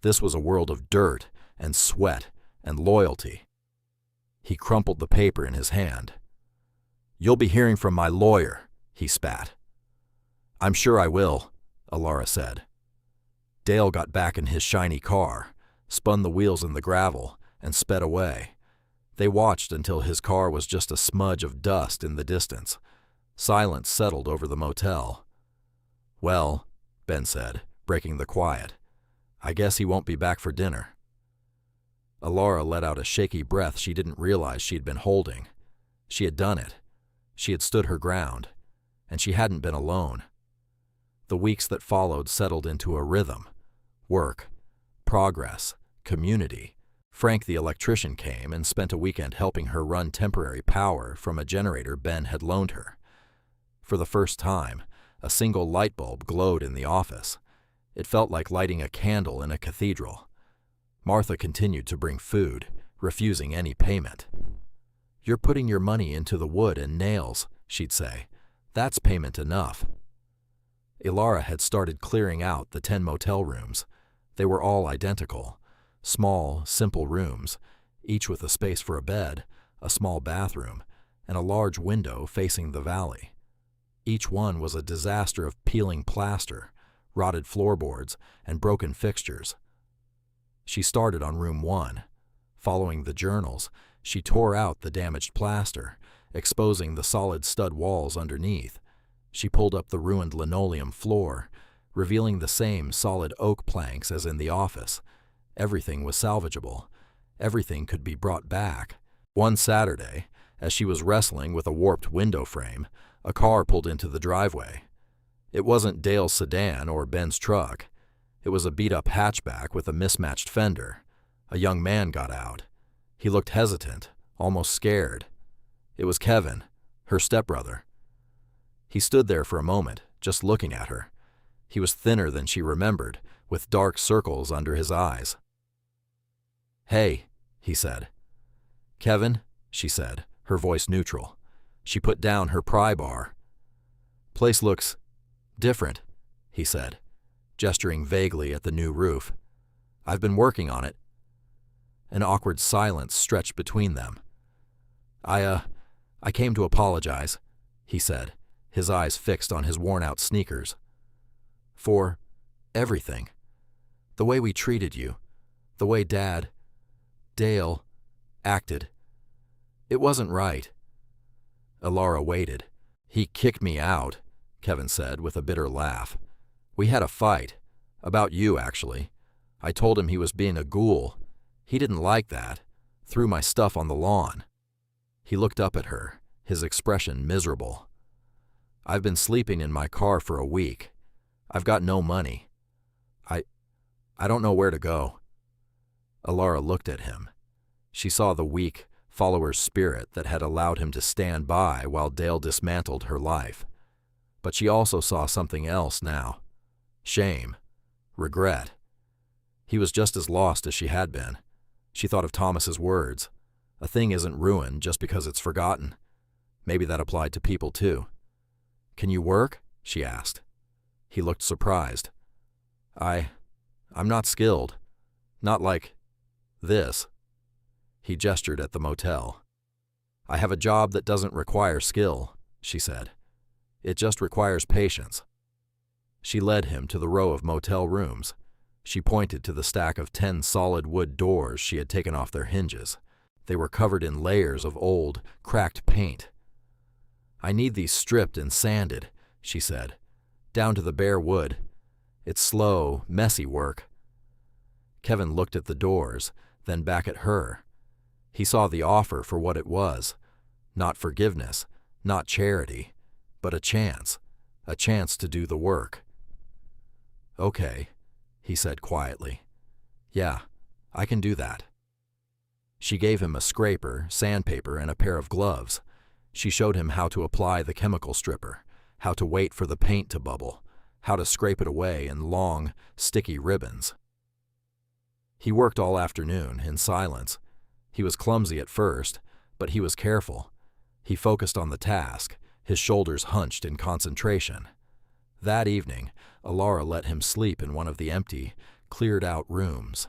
Speaker 1: This was a world of dirt and sweat and loyalty. He crumpled the paper in his hand. "You'll be hearing from my lawyer," he spat. "I'm sure I will," Alara said. Dale got back in his shiny car, spun the wheels in the gravel, and sped away. They watched until his car was just a smudge of dust in the distance. Silence settled over the motel. "Well," Ben said, breaking the quiet, "I guess he won't be back for dinner." Alara let out a shaky breath she didn't realize she'd been holding. She had done it. She had stood her ground. And she hadn't been alone. The weeks that followed settled into a rhythm. Work, progress, community. Frank the electrician came and spent a weekend helping her run temporary power from a generator Ben had loaned her. For the first time, a single light bulb glowed in the office. It felt like lighting a candle in a cathedral. Martha continued to bring food, refusing any payment. "You're putting your money into the wood and nails," she'd say. "That's payment enough." Alara had started clearing out the 10 motel rooms. They were all identical. Small, simple rooms, each with a space for a bed, a small bathroom, and a large window facing the valley. Each one was a disaster of peeling plaster, rotted floorboards, and broken fixtures. She started on room 1. Following the journals, she tore out the damaged plaster, exposing the solid stud walls underneath. She pulled up the ruined linoleum floor, revealing the same solid oak planks as in the office. Everything was salvageable. Everything could be brought back. One Saturday, as she was wrestling with a warped window frame, a car pulled into the driveway. It wasn't Dale's sedan or Ben's truck. It was a beat-up hatchback with a mismatched fender. A young man got out. He looked hesitant, almost scared. It was Kevin, her stepbrother. He stood there for a moment, just looking at her. He was thinner than she remembered, with dark circles under his eyes. "Hey," he said. "Kevin," she said, her voice neutral. She put down her pry bar. "Place looks different," he said, gesturing vaguely at the new roof. "I've been working on it." An awkward silence stretched between them. I came to apologize," he said, his eyes fixed on his worn-out sneakers. "For everything. The way we treated you. The way Dale, acted. It wasn't right." Alara waited. "He kicked me out," Kevin said with a bitter laugh. "We had a fight. About you, actually. I told him he was being a ghoul. He didn't like that. Threw my stuff on the lawn." He looked up at her, his expression miserable. "I've been sleeping in my car for a week. I've got no money. I don't know where to go." Alara looked at him. She saw the weak, follower's spirit that had allowed him to stand by while Dale dismantled her life. But she also saw something else now. Shame. Regret. He was just as lost as she had been. She thought of Thomas's words. A thing isn't ruined just because it's forgotten. Maybe that applied to people too. "Can you work?" she asked. He looked surprised. I'm not skilled. Not like this." He gestured at the motel. "I have a job that doesn't require skill," she said. "It just requires patience." She led him to the row of motel rooms. She pointed to the stack of 10 solid wood doors she had taken off their hinges. They were covered in layers of old, cracked paint. "I need these stripped and sanded," she said, "down to the bare wood. It's slow, messy work." Kevin looked at the doors, then back at her. He saw the offer for what it was. Not forgiveness, not charity, but a chance to do the work. "Okay," he said quietly. "Yeah, I can do that." She gave him a scraper, sandpaper, and a pair of gloves. She showed him how to apply the chemical stripper, how to wait for the paint to bubble, how to scrape it away in long, sticky ribbons. He worked all afternoon, in silence. He was clumsy at first, but he was careful. He focused on the task, his shoulders hunched in concentration. That evening, Alara let him sleep in one of the empty, cleared-out rooms.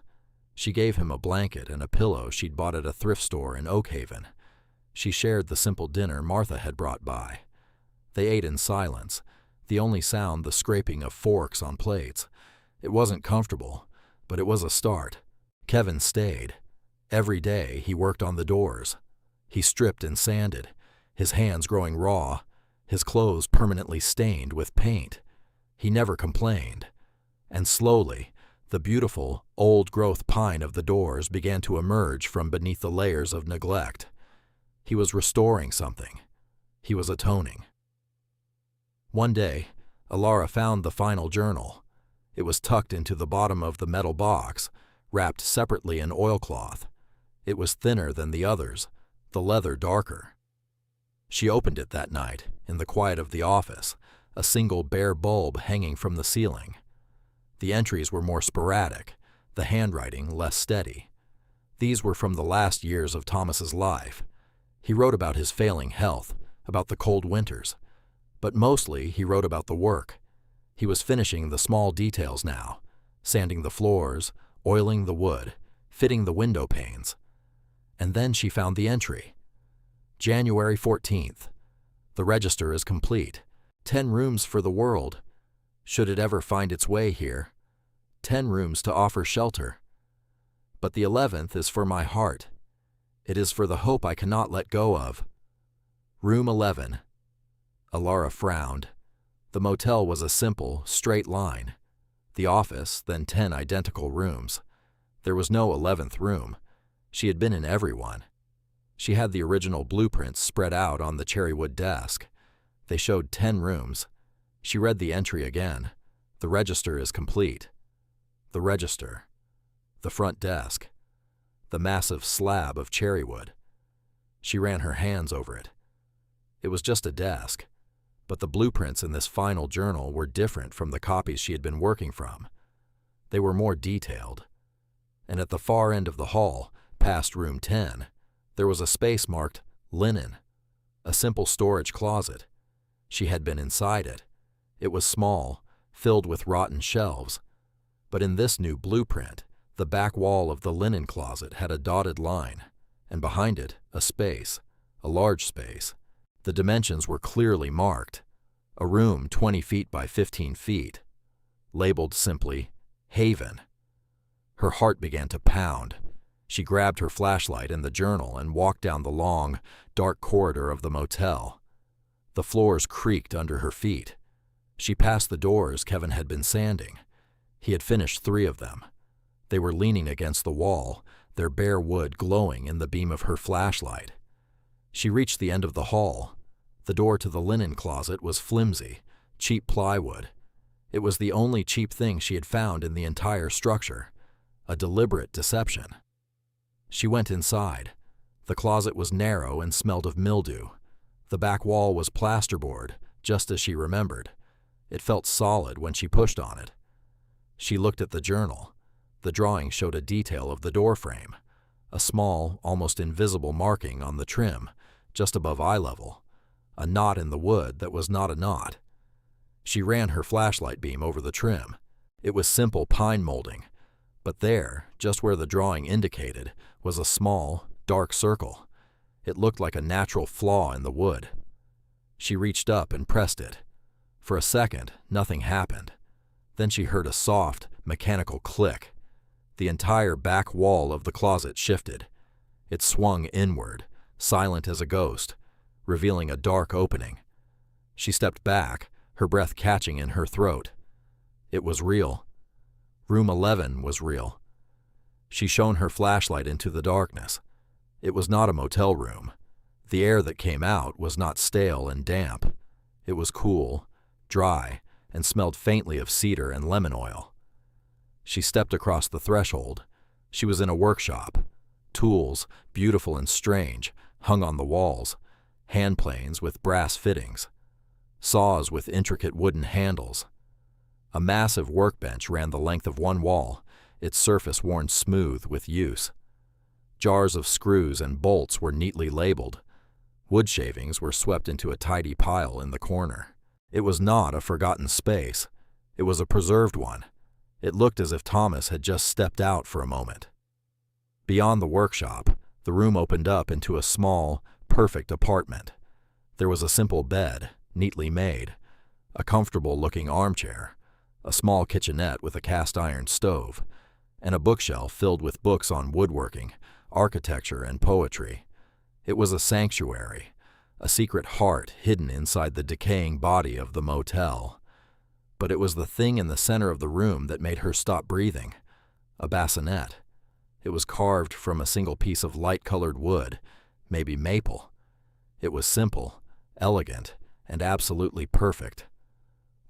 Speaker 1: She gave him a blanket and a pillow she'd bought at a thrift store in Oak Haven. She shared the simple dinner Martha had brought by. They ate in silence, the only sound the scraping of forks on plates. It wasn't comfortable, but it was a start. Kevin stayed. Every day he worked on the doors. He stripped and sanded, his hands growing raw, his clothes permanently stained with paint. He never complained. And slowly, the beautiful, old-growth pine of the doors began to emerge from beneath the layers of neglect. He was restoring something. He was atoning. One day, Alara found the final journal. It was tucked into the bottom of the metal box, wrapped separately in oilcloth. It was thinner than the others, the leather darker. She opened it that night, in the quiet of the office, a single bare bulb hanging from the ceiling. The entries were more sporadic, the handwriting less steady. These were from the last years of Thomas's life. He wrote about his failing health, about the cold winters, but mostly he wrote about the work. He was finishing the small details now, sanding the floors, oiling the wood, fitting the window panes. And then she found the entry. January 14th. The register is complete. 10 rooms for the world. Should it ever find its way here. 10 rooms to offer shelter. But the 11th is for my heart. It is for the hope I cannot let go of. Room 11. Alara frowned. The motel was a simple, straight line. The office, then 10 identical rooms. There was no 11th room. She had been in every one. She had the original blueprints spread out on the cherrywood desk. They showed 10 rooms. She read the entry again. The register is complete. The register. The front desk. The massive slab of cherrywood. She ran her hands over it. It was just a desk, but the blueprints in this final journal were different from the copies she had been working from. They were more detailed. And at the far end of the hall, past room 10, there was a space marked linen, a simple storage closet. She had been inside it. It was small, filled with rotten shelves. But in this new blueprint, the back wall of the linen closet had a dotted line, and behind it, a space, a large space. The dimensions were clearly marked. A room 20 feet by 15 feet, labeled simply, Haven. Her heart began to pound. She grabbed her flashlight and the journal and walked down the long, dark corridor of the motel. The floors creaked under her feet. She passed the doors Kevin had been sanding. He had finished 3 of them. They were leaning against the wall, their bare wood glowing in the beam of her flashlight. She reached the end of the hall. The door to the linen closet was flimsy, cheap plywood. It was the only cheap thing she had found in the entire structure, a deliberate deception. She went inside. The closet was narrow and smelled of mildew. The back wall was plasterboard, just as she remembered. It felt solid when she pushed on it. She looked at the journal. The drawing showed a detail of the door frame, a small, almost invisible marking on the trim, just above eye level, a knot in the wood that was not a knot. She ran her flashlight beam over the trim. It was simple pine molding, but there, just where the drawing indicated, was a small, dark circle. It looked like a natural flaw in the wood. She reached up and pressed it. For a second, nothing happened. Then she heard a soft, mechanical click. The entire back wall of the closet shifted. It swung inward, silent as a ghost, revealing a dark opening. She stepped back, her breath catching in her throat. It was real. Room 11 was real. She shone her flashlight into the darkness. It was not a motel room. The air that came out was not stale and damp. It was cool, dry, and smelled faintly of cedar and lemon oil. She stepped across the threshold. She was in a workshop. Tools, beautiful and strange, hung on the walls. Hand planes with brass fittings. Saws with intricate wooden handles. A massive workbench ran the length of one wall, its surface worn smooth with use. Jars of screws and bolts were neatly labeled. Wood shavings were swept into a tidy pile in the corner. It was not a forgotten space. It was a preserved one. It looked as if Thomas had just stepped out for a moment. Beyond the workshop, the room opened up into a small, perfect apartment. There was a simple bed, neatly made, a comfortable-looking armchair, a small kitchenette with a cast-iron stove, and a bookshelf filled with books on woodworking, architecture, and poetry. It was a sanctuary, a secret heart hidden inside the decaying body of the motel. But it was the thing in the center of the room that made her stop breathing, a bassinet. It was carved from a single piece of light-colored wood, maybe maple. It was simple, elegant, and absolutely perfect.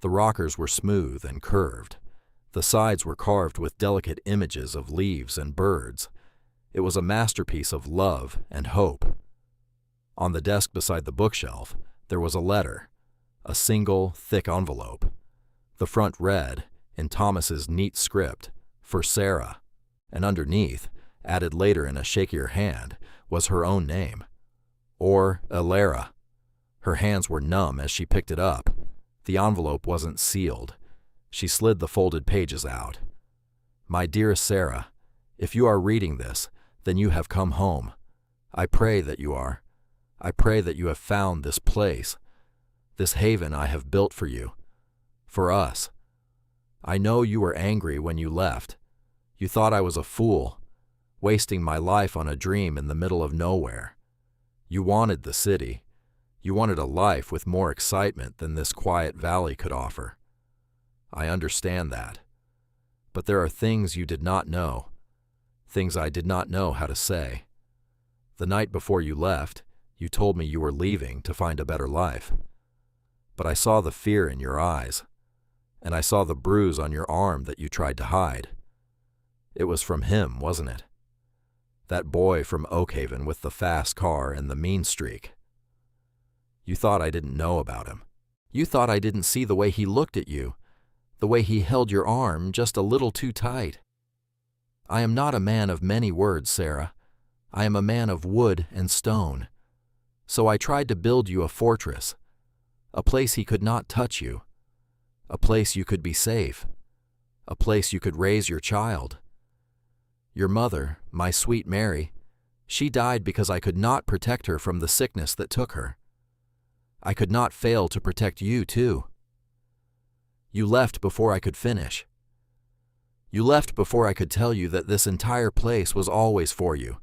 Speaker 1: The rockers were smooth and curved. The sides were carved with delicate images of leaves and birds. It was a masterpiece of love and hope. On the desk beside the bookshelf, there was a letter, a single, thick envelope. The front read, in Thomas's neat script, "For Sarah," and underneath, added later in a shakier hand, was her own name. Or Elara. Her hands were numb as she picked it up. The envelope wasn't sealed. She slid the folded pages out. "My dearest Sarah, if you are reading this, then you have come home. I pray that you are. I pray that you have found this place, this haven I have built for you, for us. I know you were angry when you left. You thought I was a fool, wasting my life on a dream in the middle of nowhere. You wanted the city. You wanted a life with more excitement than this quiet valley could offer. I understand that. But there are things you did not know, things I did not know how to say. The night before you left, you told me you were leaving to find a better life. But I saw the fear in your eyes, and I saw the bruise on your arm that you tried to hide. It was from him, wasn't it? That boy from Oakhaven with the fast car and the mean streak. You thought I didn't know about him. You thought I didn't see the way he looked at you, the way he held your arm just a little too tight. I am not a man of many words, Sarah. I am a man of wood and stone. So I tried to build you a fortress, a place he could not touch you, a place you could be safe, a place you could raise your child. Your mother, my sweet Mary, she died because I could not protect her from the sickness that took her. I could not fail to protect you, too. You left before I could finish. You left before I could tell you that this entire place was always for you,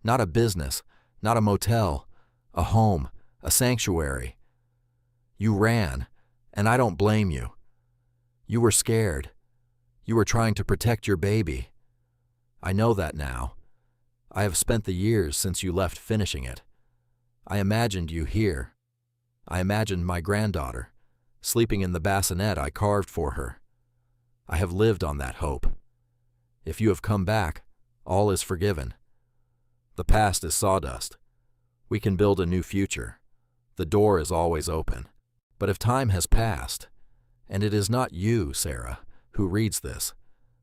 Speaker 1: not a business, not a motel, a home, a sanctuary. You ran, and I don't blame you. You were scared. You were trying to protect your baby. I know that now. I have spent the years since you left finishing it. I imagined you here. I imagined my granddaughter, sleeping in the bassinet I carved for her. I have lived on that hope. If you have come back, all is forgiven. The past is sawdust. We can build a new future. The door is always open. But if time has passed, and it is not you, Sarah, who reads this,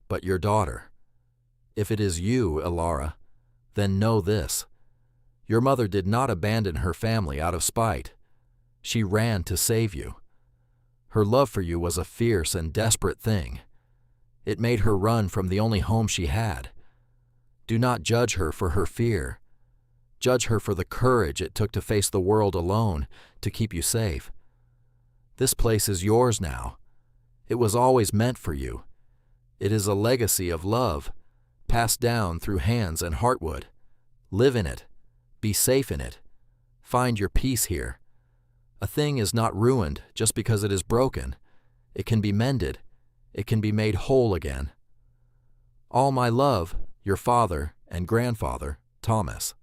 Speaker 1: but your daughter, if it is you, Elara, then know this. Your mother did not abandon her family out of spite. She ran to save you. Her love for you was a fierce and desperate thing. It made her run from the only home she had. Do not judge her for her fear. Judge her for the courage it took to face the world alone to keep you safe. This place is yours now. It was always meant for you. It is a legacy of love, passed down through hands and heartwood. Live in it. Be safe in it. Find your peace here. A thing is not ruined just because it is broken. It can be mended. It can be made whole again. All my love, your father and grandfather, Thomas.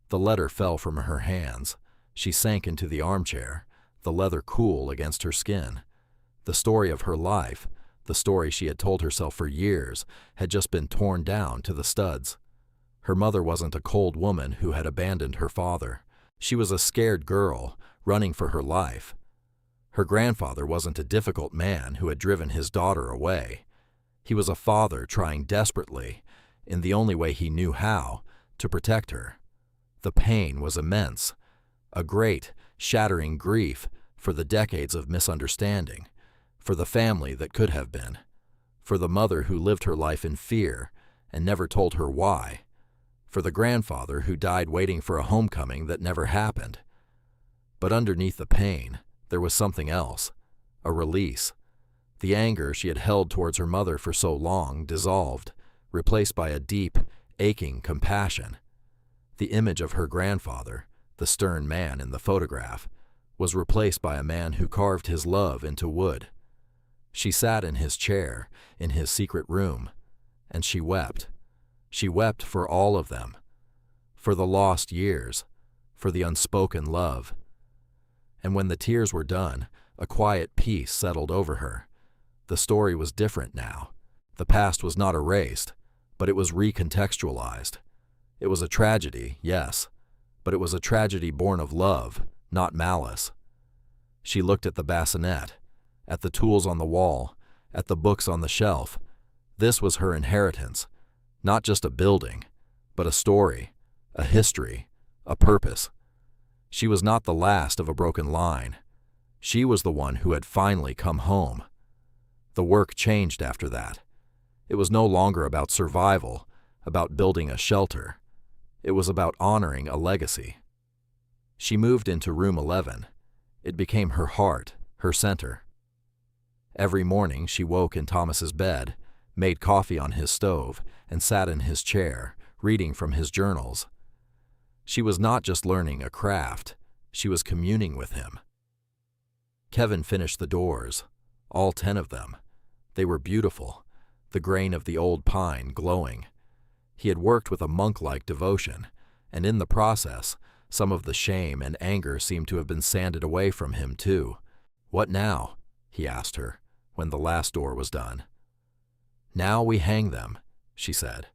Speaker 1: The letter fell from her hands. She sank into the armchair, the leather cool against her skin. The story of her life, the story she had told herself for years, had just been torn down to the studs. Her mother wasn't a cold woman who had abandoned her father. She was a scared girl, running for her life. Her grandfather wasn't a difficult man who had driven his daughter away. He was a father trying desperately, in the only way he knew how, to protect her. The pain was immense, a great, shattering grief for the decades of misunderstanding, for the family that could have been, for the mother who lived her life in fear and never told her why, for the grandfather who died waiting for a homecoming that never happened. But underneath the pain, there was something else, a release. The anger she had held towards her mother for so long dissolved, replaced by a deep, aching compassion. The image of her grandfather, the stern man in the photograph, was replaced by a man who carved his love into wood. She sat in his chair, in his secret room, and she wept. She wept for all of them, for the lost years, for the unspoken love. And when the tears were done, a quiet peace settled over her. The story was different now. The past was not erased, but it was recontextualized. It was a tragedy, yes, but it was a tragedy born of love, not malice. She looked at the bassinet, at the tools on the wall, at the books on the shelf. This was her inheritance, not just a building, but a story, a history, a purpose. She was not the last of a broken line. She was the one who had finally come home. The work changed after that. It was no longer about survival, about building a shelter. It was about honoring a legacy. She moved into room 11. It became her heart, her center. Every morning she woke in Thomas's bed, made coffee on his stove, and sat in his chair, reading from his journals. She was not just learning a craft, she was communing with him. Kevin finished the doors, all 10 of them. They were beautiful, the grain of the old pine glowing. He had worked with a monk-like devotion, and in the process, some of the shame and anger seemed to have been sanded away from him too. "What now?" he asked her, when the last door was done. "Now we hang them," she said.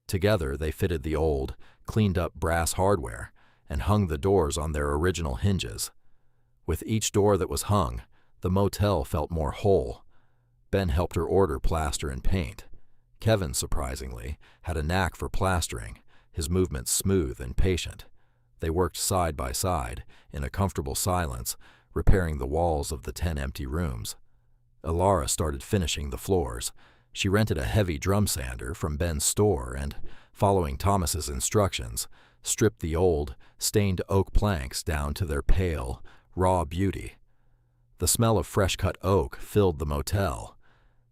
Speaker 1: Together they fitted the old, cleaned-up brass hardware and hung the doors on their original hinges. With each door that was hung, the motel felt more whole. Ben helped her order plaster and paint. Kevin, surprisingly, had a knack for plastering, his movements smooth and patient. They worked side by side, in a comfortable silence, repairing the walls of the 10 empty rooms. Alara started finishing the floors. She rented a heavy drum sander from Ben's store and, following Thomas's instructions, stripped the old, stained oak planks down to their pale, raw beauty. The smell of fresh-cut oak filled the motel.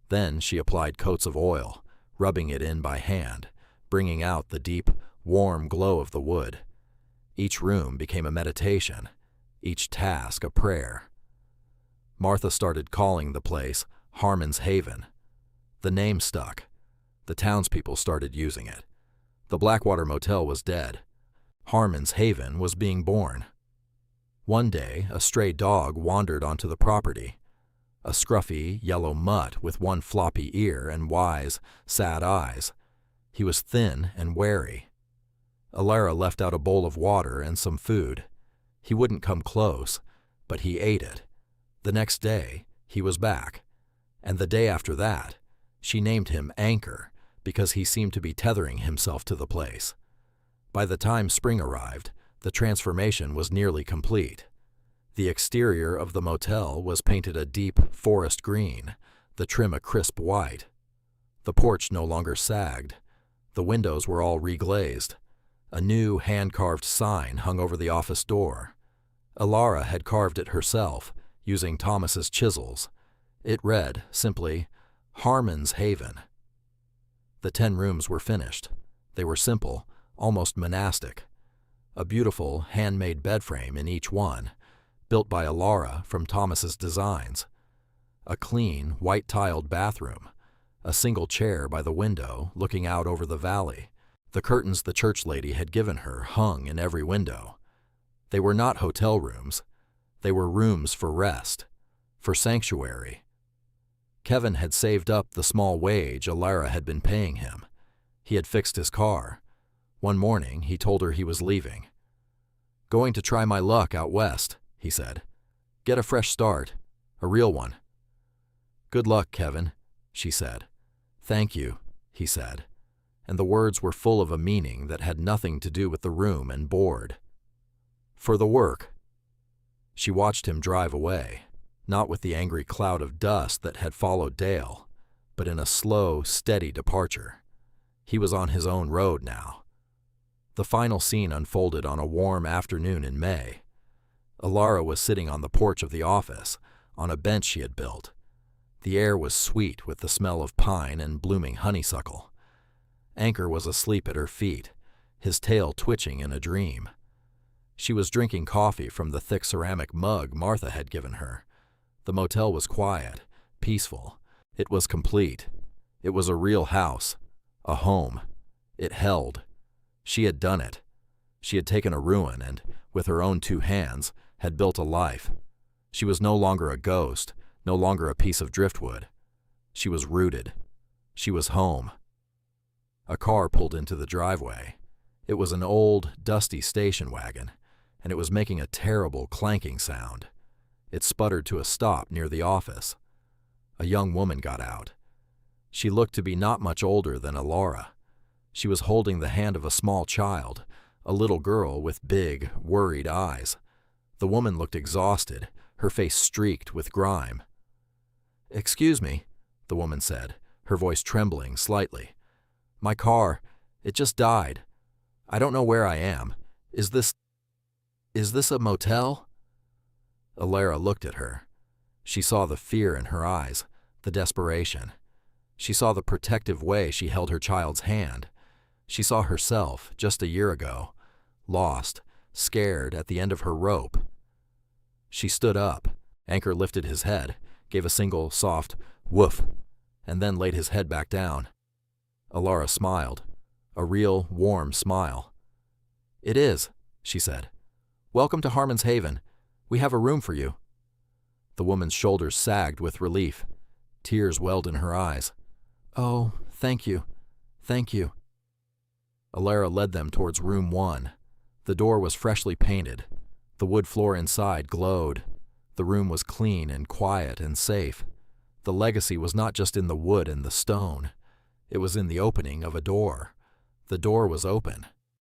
Speaker 1: Then she applied coats of oil, rubbing it in by hand, bringing out the deep, warm glow of the wood. Each room became a meditation, each task a prayer. Martha started calling the place Harmon's Haven. The name stuck. The townspeople started using it. The Blackwater Motel was dead. Harmon's Haven was being born. One day, a stray dog wandered onto the property. A scruffy, yellow mutt with one floppy ear and wise, sad eyes. He was thin and wary. Alara left out a bowl of water and some food. He wouldn't come close, but he ate it. The next day, he was back. And the day after that, she named him Anchor because he seemed to be tethering himself to the place. By the time spring arrived, the transformation was nearly complete. The exterior of the motel was painted a deep forest green, the trim a crisp white. The porch no longer sagged. The windows were all reglazed. A new hand-carved sign hung over the office door. Alara had carved it herself, using Thomas's chisels. It read, simply, Harmon's Haven. The 10 rooms were finished. They were simple, almost monastic. A beautiful, handmade bed frame in each one, built by Alara from Thomas's designs. A clean, white-tiled bathroom. A single chair by the window, looking out over the valley. The curtains the church lady had given her hung in every window. They were not hotel rooms. They were rooms for rest, for sanctuary. Kevin had saved up the small wage Alara had been paying him. He had fixed his car. One morning, he told her he was leaving. "Going to try my luck out west," he said. Get a fresh start. A real one. Good luck, Kevin, she said. Thank you, he said, and the words were full of a meaning that had nothing to do with the room and board. For the work. She watched him drive away, not with the angry cloud of dust that had followed Dale, but in a slow, steady departure. He was on his own road now. The final scene unfolded on a warm afternoon in May. Alara was sitting on the porch of the office, on a bench she had built. The air was sweet with the smell of pine and blooming honeysuckle. Anchor was asleep at her feet, his tail twitching in a dream. She was drinking coffee from the thick ceramic mug Martha had given her. The motel was quiet, peaceful. It was complete. It was a real house, a home. It held. She had done it. She had taken a ruin and, with her own 2 hands, had built a life. She was no longer a ghost, no longer a piece of driftwood. She was rooted. She was home. A car pulled into the driveway. It was an old, dusty station wagon, and it was making a terrible clanking sound. It sputtered to a stop near the office. A young woman got out. She looked to be not much older than Alara. She was holding the hand of a small child, a little girl with big, worried eyes. The woman looked exhausted, her face streaked with grime. "Excuse me," the woman said, her voice trembling slightly. "My car, it just died. I don't know where I am. Is this a motel?" Alara looked at her. She saw the fear in her eyes, the desperation. She saw the protective way she held her child's hand. She saw herself, just a year ago, lost, scared at the end of her rope. She stood up. Anchor lifted his head, gave a single soft woof, and then laid his head back down. Alara smiled, a real, warm smile. "It is," she said. "Welcome to Harmon's Haven. We have a room for you." The woman's shoulders sagged with relief. Tears welled in her eyes. "Oh, thank you. Thank you." Alara led them towards room 1. The door was freshly painted. The wood floor inside glowed. The room was clean and quiet and safe. The legacy was not just in the wood and the stone. It was in the opening of a door. The door was open.